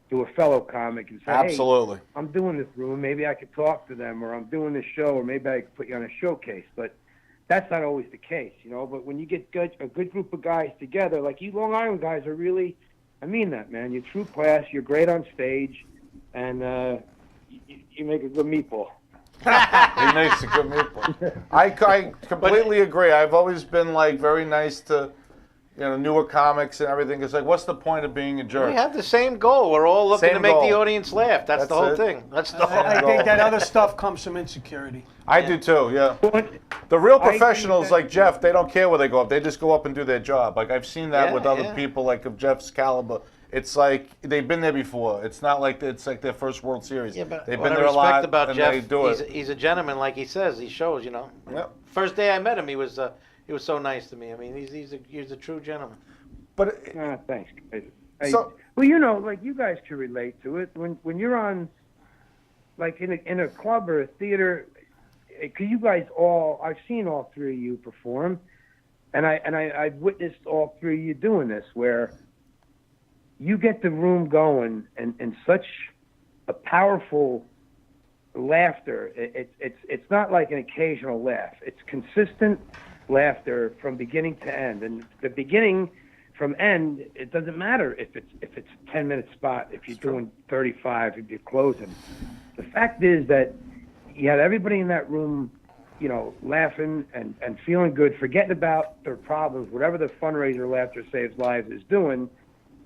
to a fellow comic and say, Absolutely. "Hey, I'm doing this room. Maybe I could talk to them, or I'm doing this show, or maybe I could put you on a showcase." But that's not always the case, But when you get a good group of guys together, like you Long Island guys are really. I mean that, man. You're true class. You're great on stage, and you make a good meatball. He makes a good meatball. I completely agree. I've always been like very nice to, newer comics and everything. It's like, what's the point of being a jerk? We have the same goal. We're all looking Same to make the goal. audience laugh. That's the That's whole it. thing. That's the whole. I think that other stuff comes from insecurity. I do too. Yeah. But The real I think professionals that- like Jeff, they don't care where they go up. They just go up and do their job. Like I've seen that Yeah, with other yeah. people like of Jeff's caliber. It's like they've been there before. It's not like it's like their first World Series. Yeah, but They've what been I there a respect lot about and Jeff, they do it. he's a gentleman, like he says. He shows, Yep. First day I met him, he was so nice to me. I mean, he's a true gentleman. But thanks. So- Well, like you guys can relate to it when you're on, like in a club or a theater. Cause you guys I've seen all three of you perform, and I've witnessed all three of you doing this, where you get the room going in such a powerful laughter. It's not like an occasional laugh. It's consistent laughter from beginning to end. And the beginning from end, it doesn't matter if it's a 10-minute spot, if you're doing 35, if you're closing. The fact is that you have everybody in that room, you know, laughing and feeling good, forgetting about their problems, whatever the fundraiser Laughter Saves Lives is doing.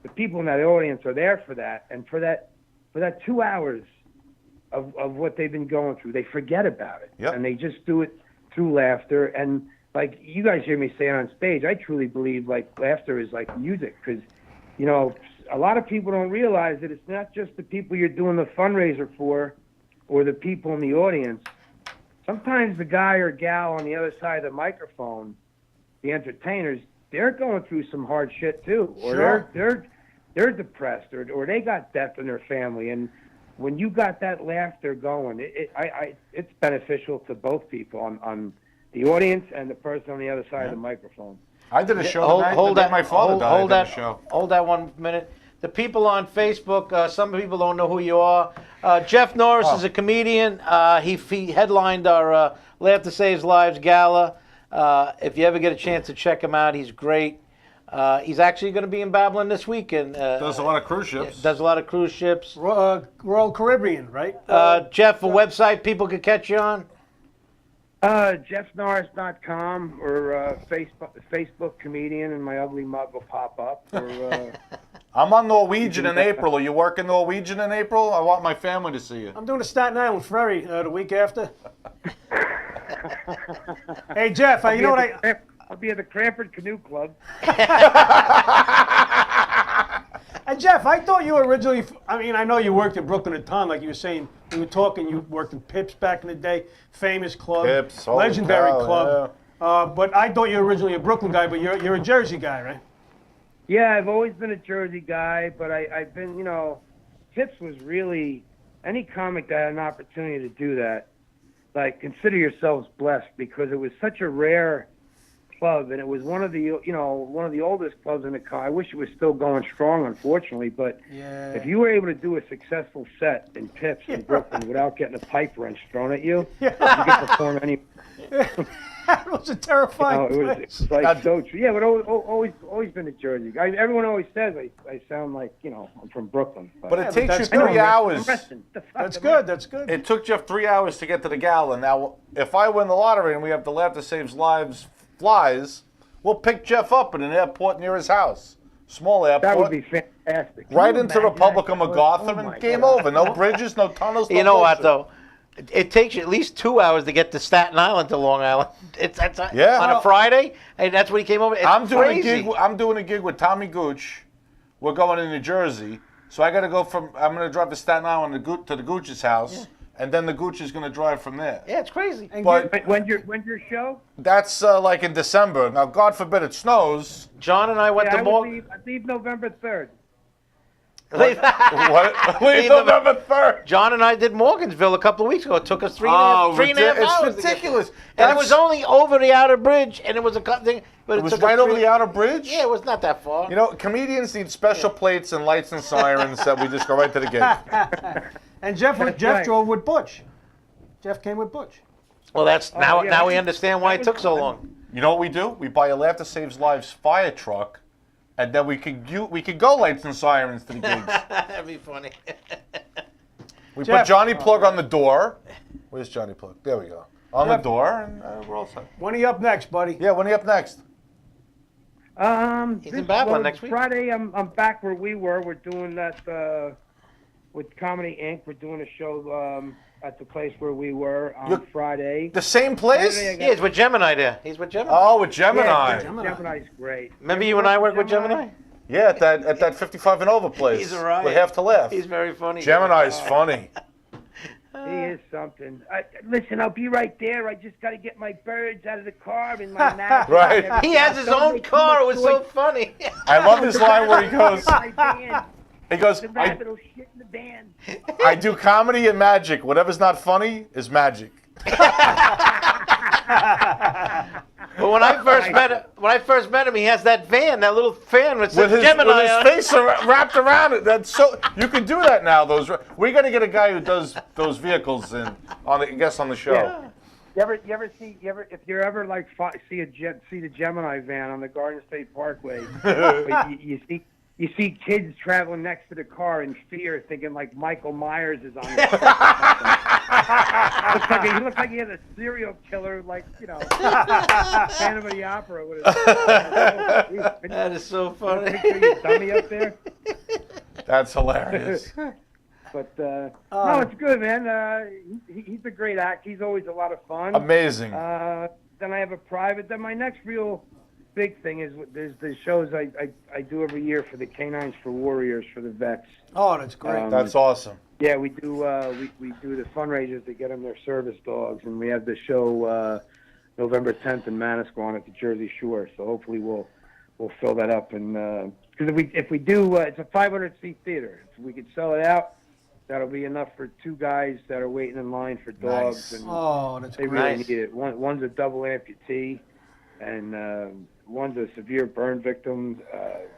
The people in that audience are there for that, and for that 2 hours of what they've been going through, they forget about it, Yep. and they just do it through laughter. And like you guys hear me say it on stage, I truly believe like laughter is like music, because you know a lot of people don't realize that it's not just the people you're doing the fundraiser for, or the people in the audience. Sometimes the guy or gal on the other side of the microphone, the entertainers, they're going through some hard shit too, or Sure. they're depressed, or they got death in their family. And when you got that laughter going, it's beneficial to both people, on the audience and the person on the other side of the microphone. I did a show the night that my father died. Hold I did that. a show. Hold that 1 minute. The people on Facebook, some people don't know who you are. Jeff Norris is a comedian. He headlined our Laughter Saves Lives gala. If you ever get a chance to check him out, he's great. He's actually going to be in Babylon this weekend. Does a lot of cruise ships. Does a lot of cruise ships. Royal Caribbean, right? Jeff, a website people could catch you on? JeffNorris.com, or Facebook comedian, and my ugly mug will pop up. Or, I'm on Norwegian in April. Are you working Norwegian in April? I want my family to see you. I'm doing the Staten Island Ferry the week after. Hey, Jeff, you know what I'll be at the Cranford Canoe Club. And Jeff, I thought you were originally, I mean, I know you worked in Brooklyn a ton, like you were saying, we were talking, you worked in Pips back in the day, famous club, Pips, holy legendary cow, club. But I thought you were originally a Brooklyn guy, but you're a Jersey guy, right? Yeah, I've always been a Jersey guy, but I've been, you know, Pips was really, any comic that had an opportunity to do that, like, consider yourselves blessed, because it was such a rare club, and it was one of the oldest clubs in the car. I wish it was still going strong, unfortunately, but Yeah. if you were able to do a successful set in Pips in Brooklyn without getting a pipe wrench thrown at you, you could perform any. That was a terrifying It was place. like so true. Yeah, but always been a Jersey guy. Everyone always says I sound like, you know, I'm from Brooklyn. But it takes you that's good. 3 hours. That's good, that's good. It took Jeff 3 hours to get to the gala. Now, if I win the lottery and we have the Laughter Saves Lives flies, we'll pick Jeff up in an airport near his house. Small airport. That would be fantastic. Can Right you into imagine Republic of that? MacArthur, Oh my and game God. over. No bridges, no tunnels, no You know what, bullshit. though? It takes you at least 2 hours to get to Staten Island to Long Island. Yeah. On a Friday, and that's when he came over. It's I'm doing crazy. I'm doing a gig with Tommy Gooch. We're going to New Jersey, so I got to go I'm going to drive to Staten Island to the Gooch's house, and then the Gooch is going to drive from there. Yeah, it's crazy. But When's your show? that's like in December. Now, God forbid it snows. John and I went Yeah, to more. I leave November 3rd. What? Leave November 3rd. John and I did Morgansville a couple of weeks ago. It took us three and a half It's hours. to get ridiculous. there. And it was only over the outer bridge, and it was a thing. But It was took right us over the outer bridge? Yeah, it was not that far. You know, comedians need special plates and lights and sirens that we just go right to the gig. And Jeff That's right. drove with Butch. Jeff came with Butch. Well, that's now. yeah, now we that- understand why it took so long. You know what we do? We buy a Laughter Saves Lives fire truck, and then we could go lights and sirens to the gigs. That'd be funny. We Jeff. put Johnny Plug on the door. Where's Johnny Plug? There we go. On the Jeff. door, and we're all set. When are you up next, buddy? Yeah, when are you up next? He's in Babylon next week. Friday, I'm back where we were. We're doing that with Comedy Inc. We're doing a show at the place where we were on You're- Friday. The same place? Saturday, I got- Yeah, he's with Gemini there. He's with Gemini. Oh, with Gemini. Yeah, Gemini's great. Remember you and I worked with Gemini? Yeah, at that 55 and over place. He's a riot. We have to laugh. He's very funny. Gemini's funny. He is something. Listen, I'll be right there. I just got to get my birds out of the car and my map. Right. He has his Don't own make too car. It much was so noise. funny. I love this line where he goes, My van. he goes, The rabbit will shit in the van. I do comedy and magic. Whatever's not funny is magic. But when I first met him, he has that van, that little fan with with his Gemini on it. face wrapped around it. That's so you can do that now. We got to get a guy who does those vehicles on the show. Yeah. You ever if you're ever like see the Gemini van on the Garden State Parkway, but you see kids traveling next to the car in fear, thinking like Michael Myers is on it. He looks like he has a serial killer, like Phantom of the Opera. With his, That is so funny. Picture your dummy up there. That's hilarious. But no, it's good, man. He's a great act. He's always a lot of fun. Amazing. Then I have a private. Then my next real big thing is there's the shows I do every year for the Canines for Warriors for the vets. Oh, that's great. That's awesome. Yeah, we do. We do the fundraisers to get them their service dogs, and we have the show November 10th in Manasquan at the Jersey Shore. So hopefully we'll fill that up, and because if we do, it's a 500-seat theater. If we could sell it out, that'll be enough for 2 guys that are waiting in line for dogs. Nice. And Oh, that's they great. really need it. One's a double amputee, and one's a severe burn victim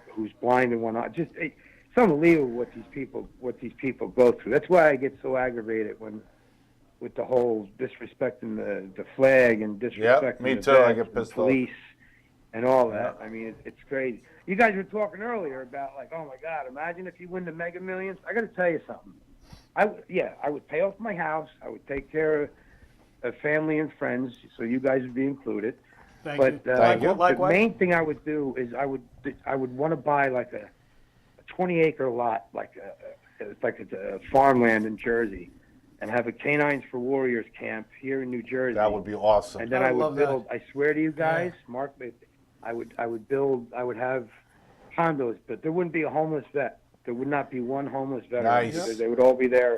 who's blind in one eye. Just it's unbelievable what these people go through. That's why I get so aggravated with the whole disrespecting the flag and disrespecting me the too. I vets get and pissed off. police and all that. I mean, it's crazy. You guys were talking earlier about like, oh my God, imagine if you win the Mega Millions. I got to tell you something. I would pay off my house. I would take care of family and friends, so you guys would be included. Thank But you. the Likewise. main thing I would do is I would want to buy like a 20-acre lot, like a farmland in Jersey, and have a Canines for Warriors camp here in New Jersey. That would be awesome. And then I I love would that. build. I swear to you guys, Mark, I would have condos, but there wouldn't be a homeless vet. There would not be one homeless vet. Nice. Because they would all be there,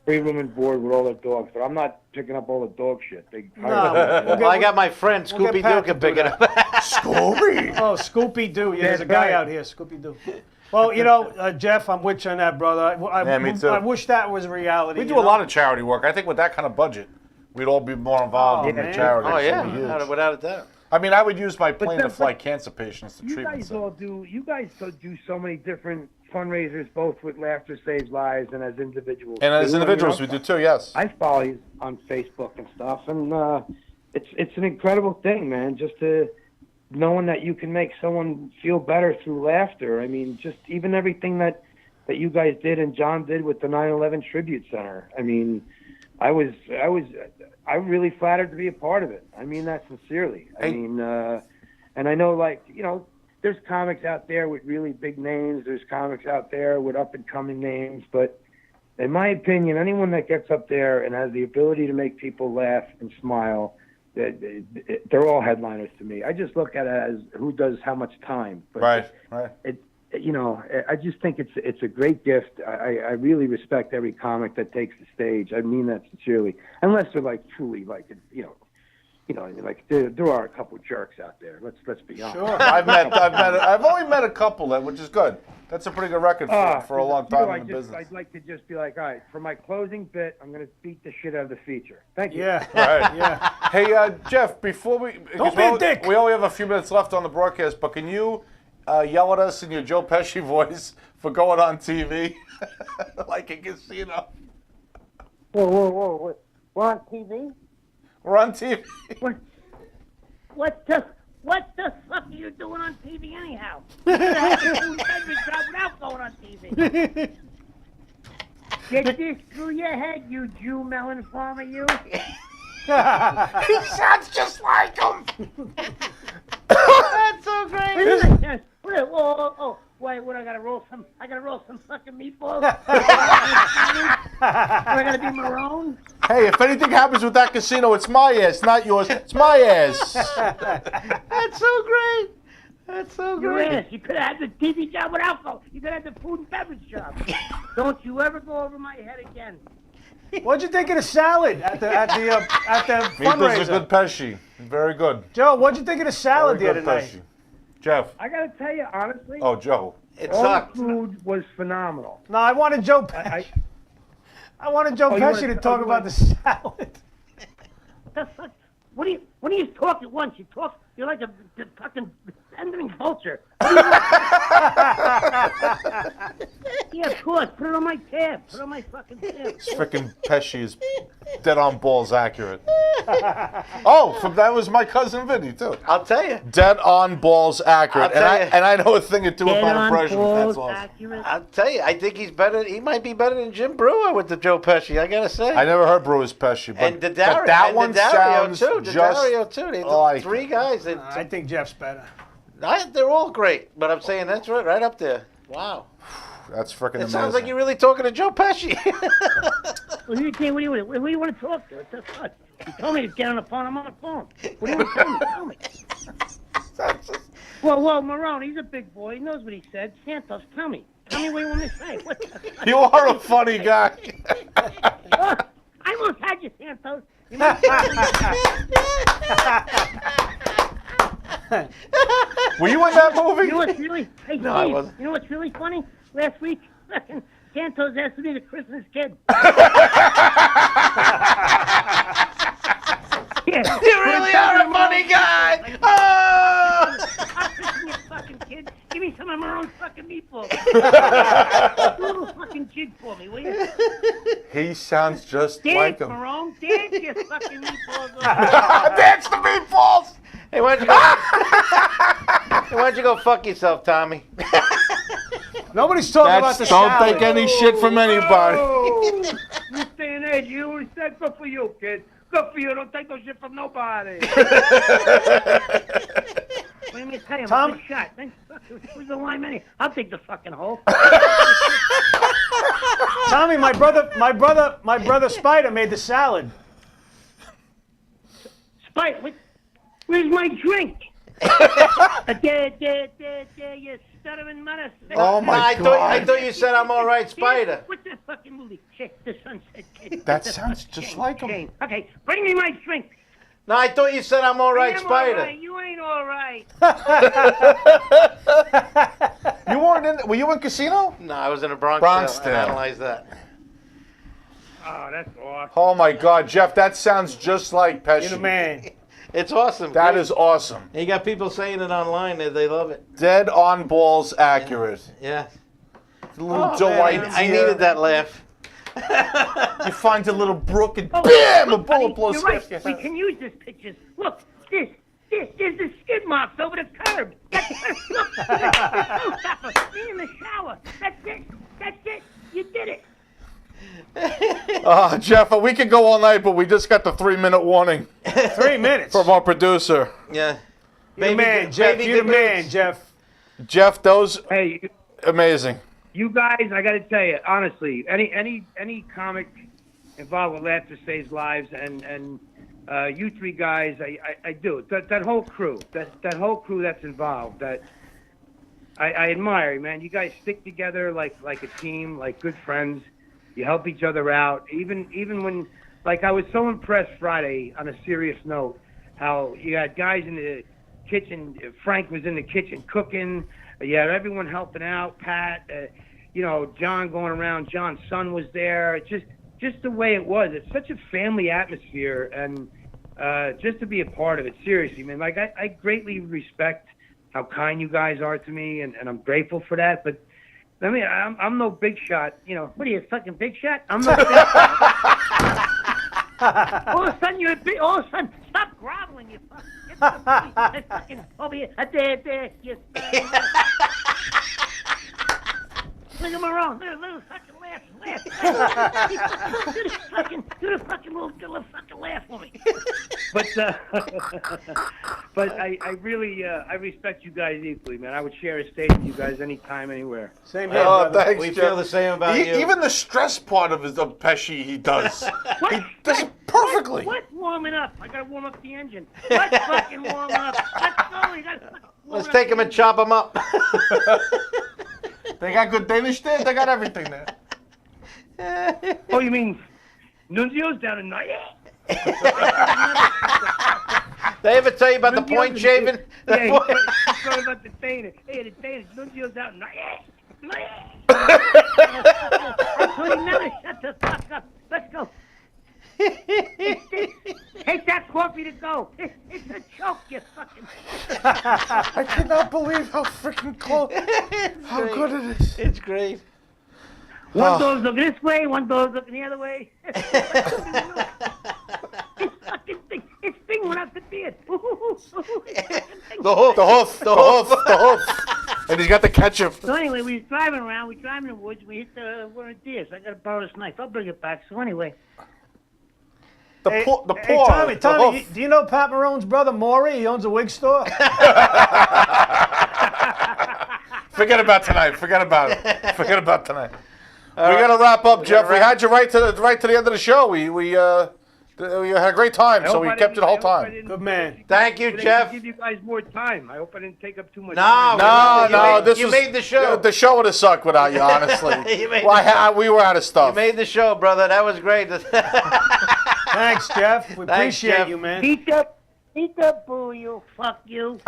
free room and board with all their dogs. But I'm not picking up all the dog shit. They No, Well, I got my friend We'll get Scooby-Doo Pat to can do pick it that. up. Scooby. Oh, Scooby Doo. Yeah, there's a That's guy right. out here, Scooby Doo. Well, Jeff, I'm with you on that, brother. Yeah, me too. I wish that was reality. We do a lot of charity work. I think with that kind of budget, we'd all be more involved Oh, in the man. charity. Oh It'd be huge. yeah, without a doubt. I mean, I would use my plane to then- fly cancer patients to You treatment guys centers. all do. You guys do so many different fundraisers, both with Laughter Saves Lives and as individuals. And as too. I mean, individuals, we do too. Yes. I follow you on Facebook and stuff, and it's an incredible thing, man. Just to knowing that you can make someone feel better through laughter. I mean, just even everything that you guys did and John did with the 9/11 Tribute Center. I mean, I'm really flattered to be a part of it. I mean that sincerely. I Hey. mean, and I know, like, there's comics out there with really big names. There's comics out there with up and coming names, but in my opinion, anyone that gets up there and has the ability to make people laugh and smile, they're all headliners to me. I just look at it as who does how much time. But Right. I just think it's a great gift. I really respect every comic that takes the stage. I mean that sincerely. Unless they're like truly like like there are a couple jerks out there. Let's be honest. Sure. I've only met a couple which is good. That's a pretty good record for a long time in the business. I'd like to just be like, all right, for my closing bit, I'm going to beat the shit out of the feature. Thank you. Yeah. Right. Yeah. Hey, Jeff, before we Don't be a dick. we only have a few minutes left on the broadcast, but can you yell at us in your Joe Pesci voice for going on TV like a casino? Whoa. We're on TV? We're on TV. What the fuck are you doing on TV anyhow? You could have had the food and beverage job without going on TV. Get this through your head, you Jew melon farmer, you. He sounds just like him. That's so great. Wait, what? I gotta roll some fucking meatballs. I gotta be Marone. Hey, if anything happens with that casino, it's my ass, not yours. It's my ass. That's so great. That's so Your great. ass. You could have had the TV job without go. You could have had the food and beverage job. Don't you ever go over my head again. What'd you think of the salad at the He does a fundraiser? good Pesci. Very good. Joe, what'd you think of the salad Very the good other Pesci. night? Jeff. I got to tell you, honestly, Oh, Joe. It all the sucked. food was phenomenal. No, I wanted Joe. I wanted Joe Oh, you Pesci wanna- to talk you about wanna- the salad. What do you talk at once? You're like a fucking ending vulture. Yeah, of course. Put it on my tab. Put it on my fucking tab. This freaking Pesci is dead on balls accurate. Oh, that was my cousin Vinny too. I'll tell you. Dead on balls accurate, I'll tell you. and I know a thing or two Dead about on impressions. That's balls, awesome. accurate. I'll tell you. I think he's better. He might be better than Jim Brewer with the Joe Pesci. I gotta say. I never heard Brewer's Pesci, but And Daddario, that one sounds too. just Daddario too. They like three guys. I think Jeff's better. They're all great, but I'm saying that's right up there. Wow. That's freaking It amazing. sounds like you're really talking to Joe Pesci. What do you want to talk to? What the fuck? You told me to get on the phone. I'm on the phone. What do you want to tell me? Tell me. Well, Marone, he's a big boy. He knows what he said. Santos, tell me. Tell me what you want me to say. What the fuck? You are a funny guy. Oh, I almost had you, Santos. You know, Were you in that movie? you know what's really? Hey, No, I Steve, wasn't. you know what's really funny? Last week, fucking Santos asked me the Christmas kid. Yeah, You really are a funny guy. Oh! I'm Christmas, you fucking kid. Give me some of my own fucking meatballs. Do a little fucking jig for me, will you? He sounds just Dance, like him. Marone. Dance your fucking meatballs. Dance the meatballs. Hey, why don't you go fuck yourself, Tommy? Nobody's talking about the Don't salad. take any shit from anybody. Oh, this day and age, you always said good for you, kid. Good for you. Don't take no shit from nobody. Let me tell you, Tom- I'm a good shot. Then, who's the lineman? I'll take the fucking hole. Tommy, my brother Spider made the salad. Spike, where's my drink? You stuttering mother. Oh my I God. thought you said I'm all right, Spider. What's that fucking movie? Check the Sunset Kid. That sounds just like him. Jane. Okay, bring me my drink. No, I thought you said I'm all right, I am Spider. all right. You ain't all right. You weren't in. Were you in Casino? No, I was in a Bronx Bronx Tale. Tale. Analyze that. Oh, that's awesome. Oh my God, Jeff, that sounds just like Pesci. You're the man. It's awesome. That is awesome. You got people saying it online. They love it. Dead on balls accurate. Yeah. A little Oh, delight. man, I needed that laugh. You find a little brook and Oh, bam, a look, buddy, bullet blows you're right. straight. We can use this pictures. Look, there's the skid marks over the curb. Look, me in the shower. That's it. You did it. Jeff, we could go all night, but we just got the 3-minute warning 3 minutes. from our producer. Yeah. You're the man, Jeff. You're the man, Jeff. Jeff, those Hey, amazing. you guys, I got to tell you, honestly, any comic involved with Laughter Saves Lives, and you three guys, I do. That whole crew, that whole crew that's involved, that I admire, man. You guys stick together like a team, like good friends. You help each other out, even when, like, I was so impressed Friday, on a serious note, how you had guys in the kitchen. Frank was in the kitchen cooking. You had everyone helping out. Pat, John going around. John's son was there. Just the way it was. It's such a family atmosphere, and just to be a part of it. Seriously, man. Like, I greatly respect how kind you guys are to me, and I'm grateful for that. But I mean, I'm no big shot. What are you, fucking big shot? I'm no big shot. All of a sudden, you're big. All of a sudden, stop groveling, you fucking. Fucking over here. There, you. Look at Marone. Little fucking laugh. Do the fucking little fucking laugh for me. But I really I respect you guys equally, man. I would share a stage with you guys anytime, anywhere. Same here, Oh, brother. thanks, We Jeff. feel the same about you. Even the stress part of Pesci, he does. He does it perfectly. What's warming up? I gotta warm up the engine. What's fucking warming up? Let's go. We gotta fucking warm Let's up take the him and chop him up. They got good Danish there. They got everything there. Oh, you mean Nunzio's down in night? They ever tell you about the point shaving? Yeah, he's talking about the Danish. Hey, the Danish, Nunzio's out in night. I told him never shut the fuck up. Let's go. Take that coffee me to go. It's a joke, you fucking. I cannot believe how freaking close, how good it is. It's great. One door's looking this way, one door's looking the other way. This fucking thing. Its thing went out the beard. The hoof. And he's got the ketchup. So anyway, we was driving around. We driving in the woods. We hit one of the deer. So I got to borrow this knife. I'll bring it back. So anyway. Hey, Paw, Tommy, the Tommy, hoof. do you know Pat Marone's brother Maury? He owns a wig store. Forget about tonight. Forget about it. Forget about tonight. We got to wrap up, Jeff. We had you right to the end of the show. We had a great time, so we kept you the whole time. Good man. Thank you, But I Jeff. Give you guys more time. I hope I didn't take up too much No, time. No, you made the show. The show would have sucked without you, honestly. You made We were out of You stuff. made the show, brother. That was great. Thanks, Jeff. We Thanks, appreciate Jeff. you, man. Eat the boo, you. Fuck you.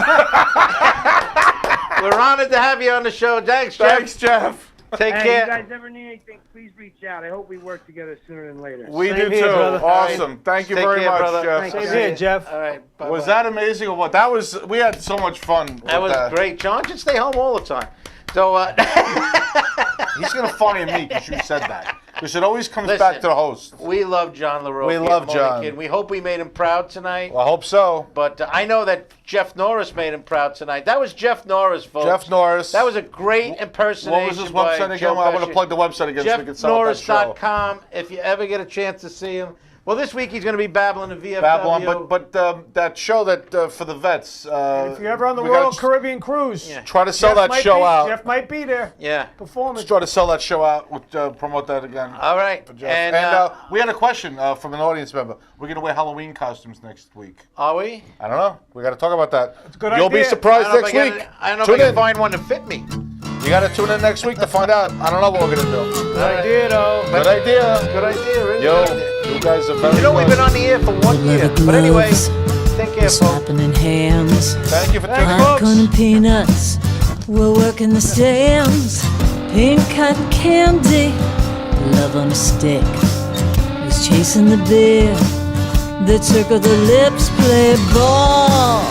We're honored to have you on the show. Thanks, Jeff. Thanks, Jeff. Take Hey, care. you guys ever need anything, please reach out. I hope we work together sooner than later. We Same do here, too. brother. Awesome. Thank you Take very care, much, brother. Jeff. Same here, Jeff. All right. Bye-bye. Was that amazing or what? We had so much fun. That with was great. John should stay home all the time. So, He's gonna fire me because you said that. Because it always comes Listen. back to the host. we love John LaRocque. We love John. Kid. We hope we made him proud tonight. Well, I hope so. But I know that Jeff Norris made him proud tonight. That was Jeff Norris, folks. Jeff Norris. That was a great impersonation. What was his by website Joe again? I want to Pesci. plug the website again so we can sell that show. JeffNorris.com. If you ever get a chance to see him. Well, this week he's going to be babbling in VFW. Babylon, but that show that for the vets. If you're ever on the we gotta Royal Caribbean Cruise, Yeah. try to sell Jeff that might show be- out. Jeff might be there. Yeah. Performing. Let's try to sell that show out. Promote that again. All right. for Jeff. And, And we had a question from an audience member. We're gonna wear Halloween costumes next week. are we? I don't know. We got to talk about that. a good You'll be idea. surprised I don't know next if I week. can- I don't know Tune if I can in. find one to fit me. You got to tune in next week to find out. I don't know what we're gonna do. Good idea, though. Good idea. Good idea, really. Yo, good idea. you guys are very. You know, we've good. been on the air for 1 year. Leather But anyway, gloves, take care, we're folks. slapping in hands. Thank you for tuning in. folks. Popcorn and peanuts, we're working the stands. Pink cotton candy, love on a stick. He's chasing the beer that circle the lips, play ball.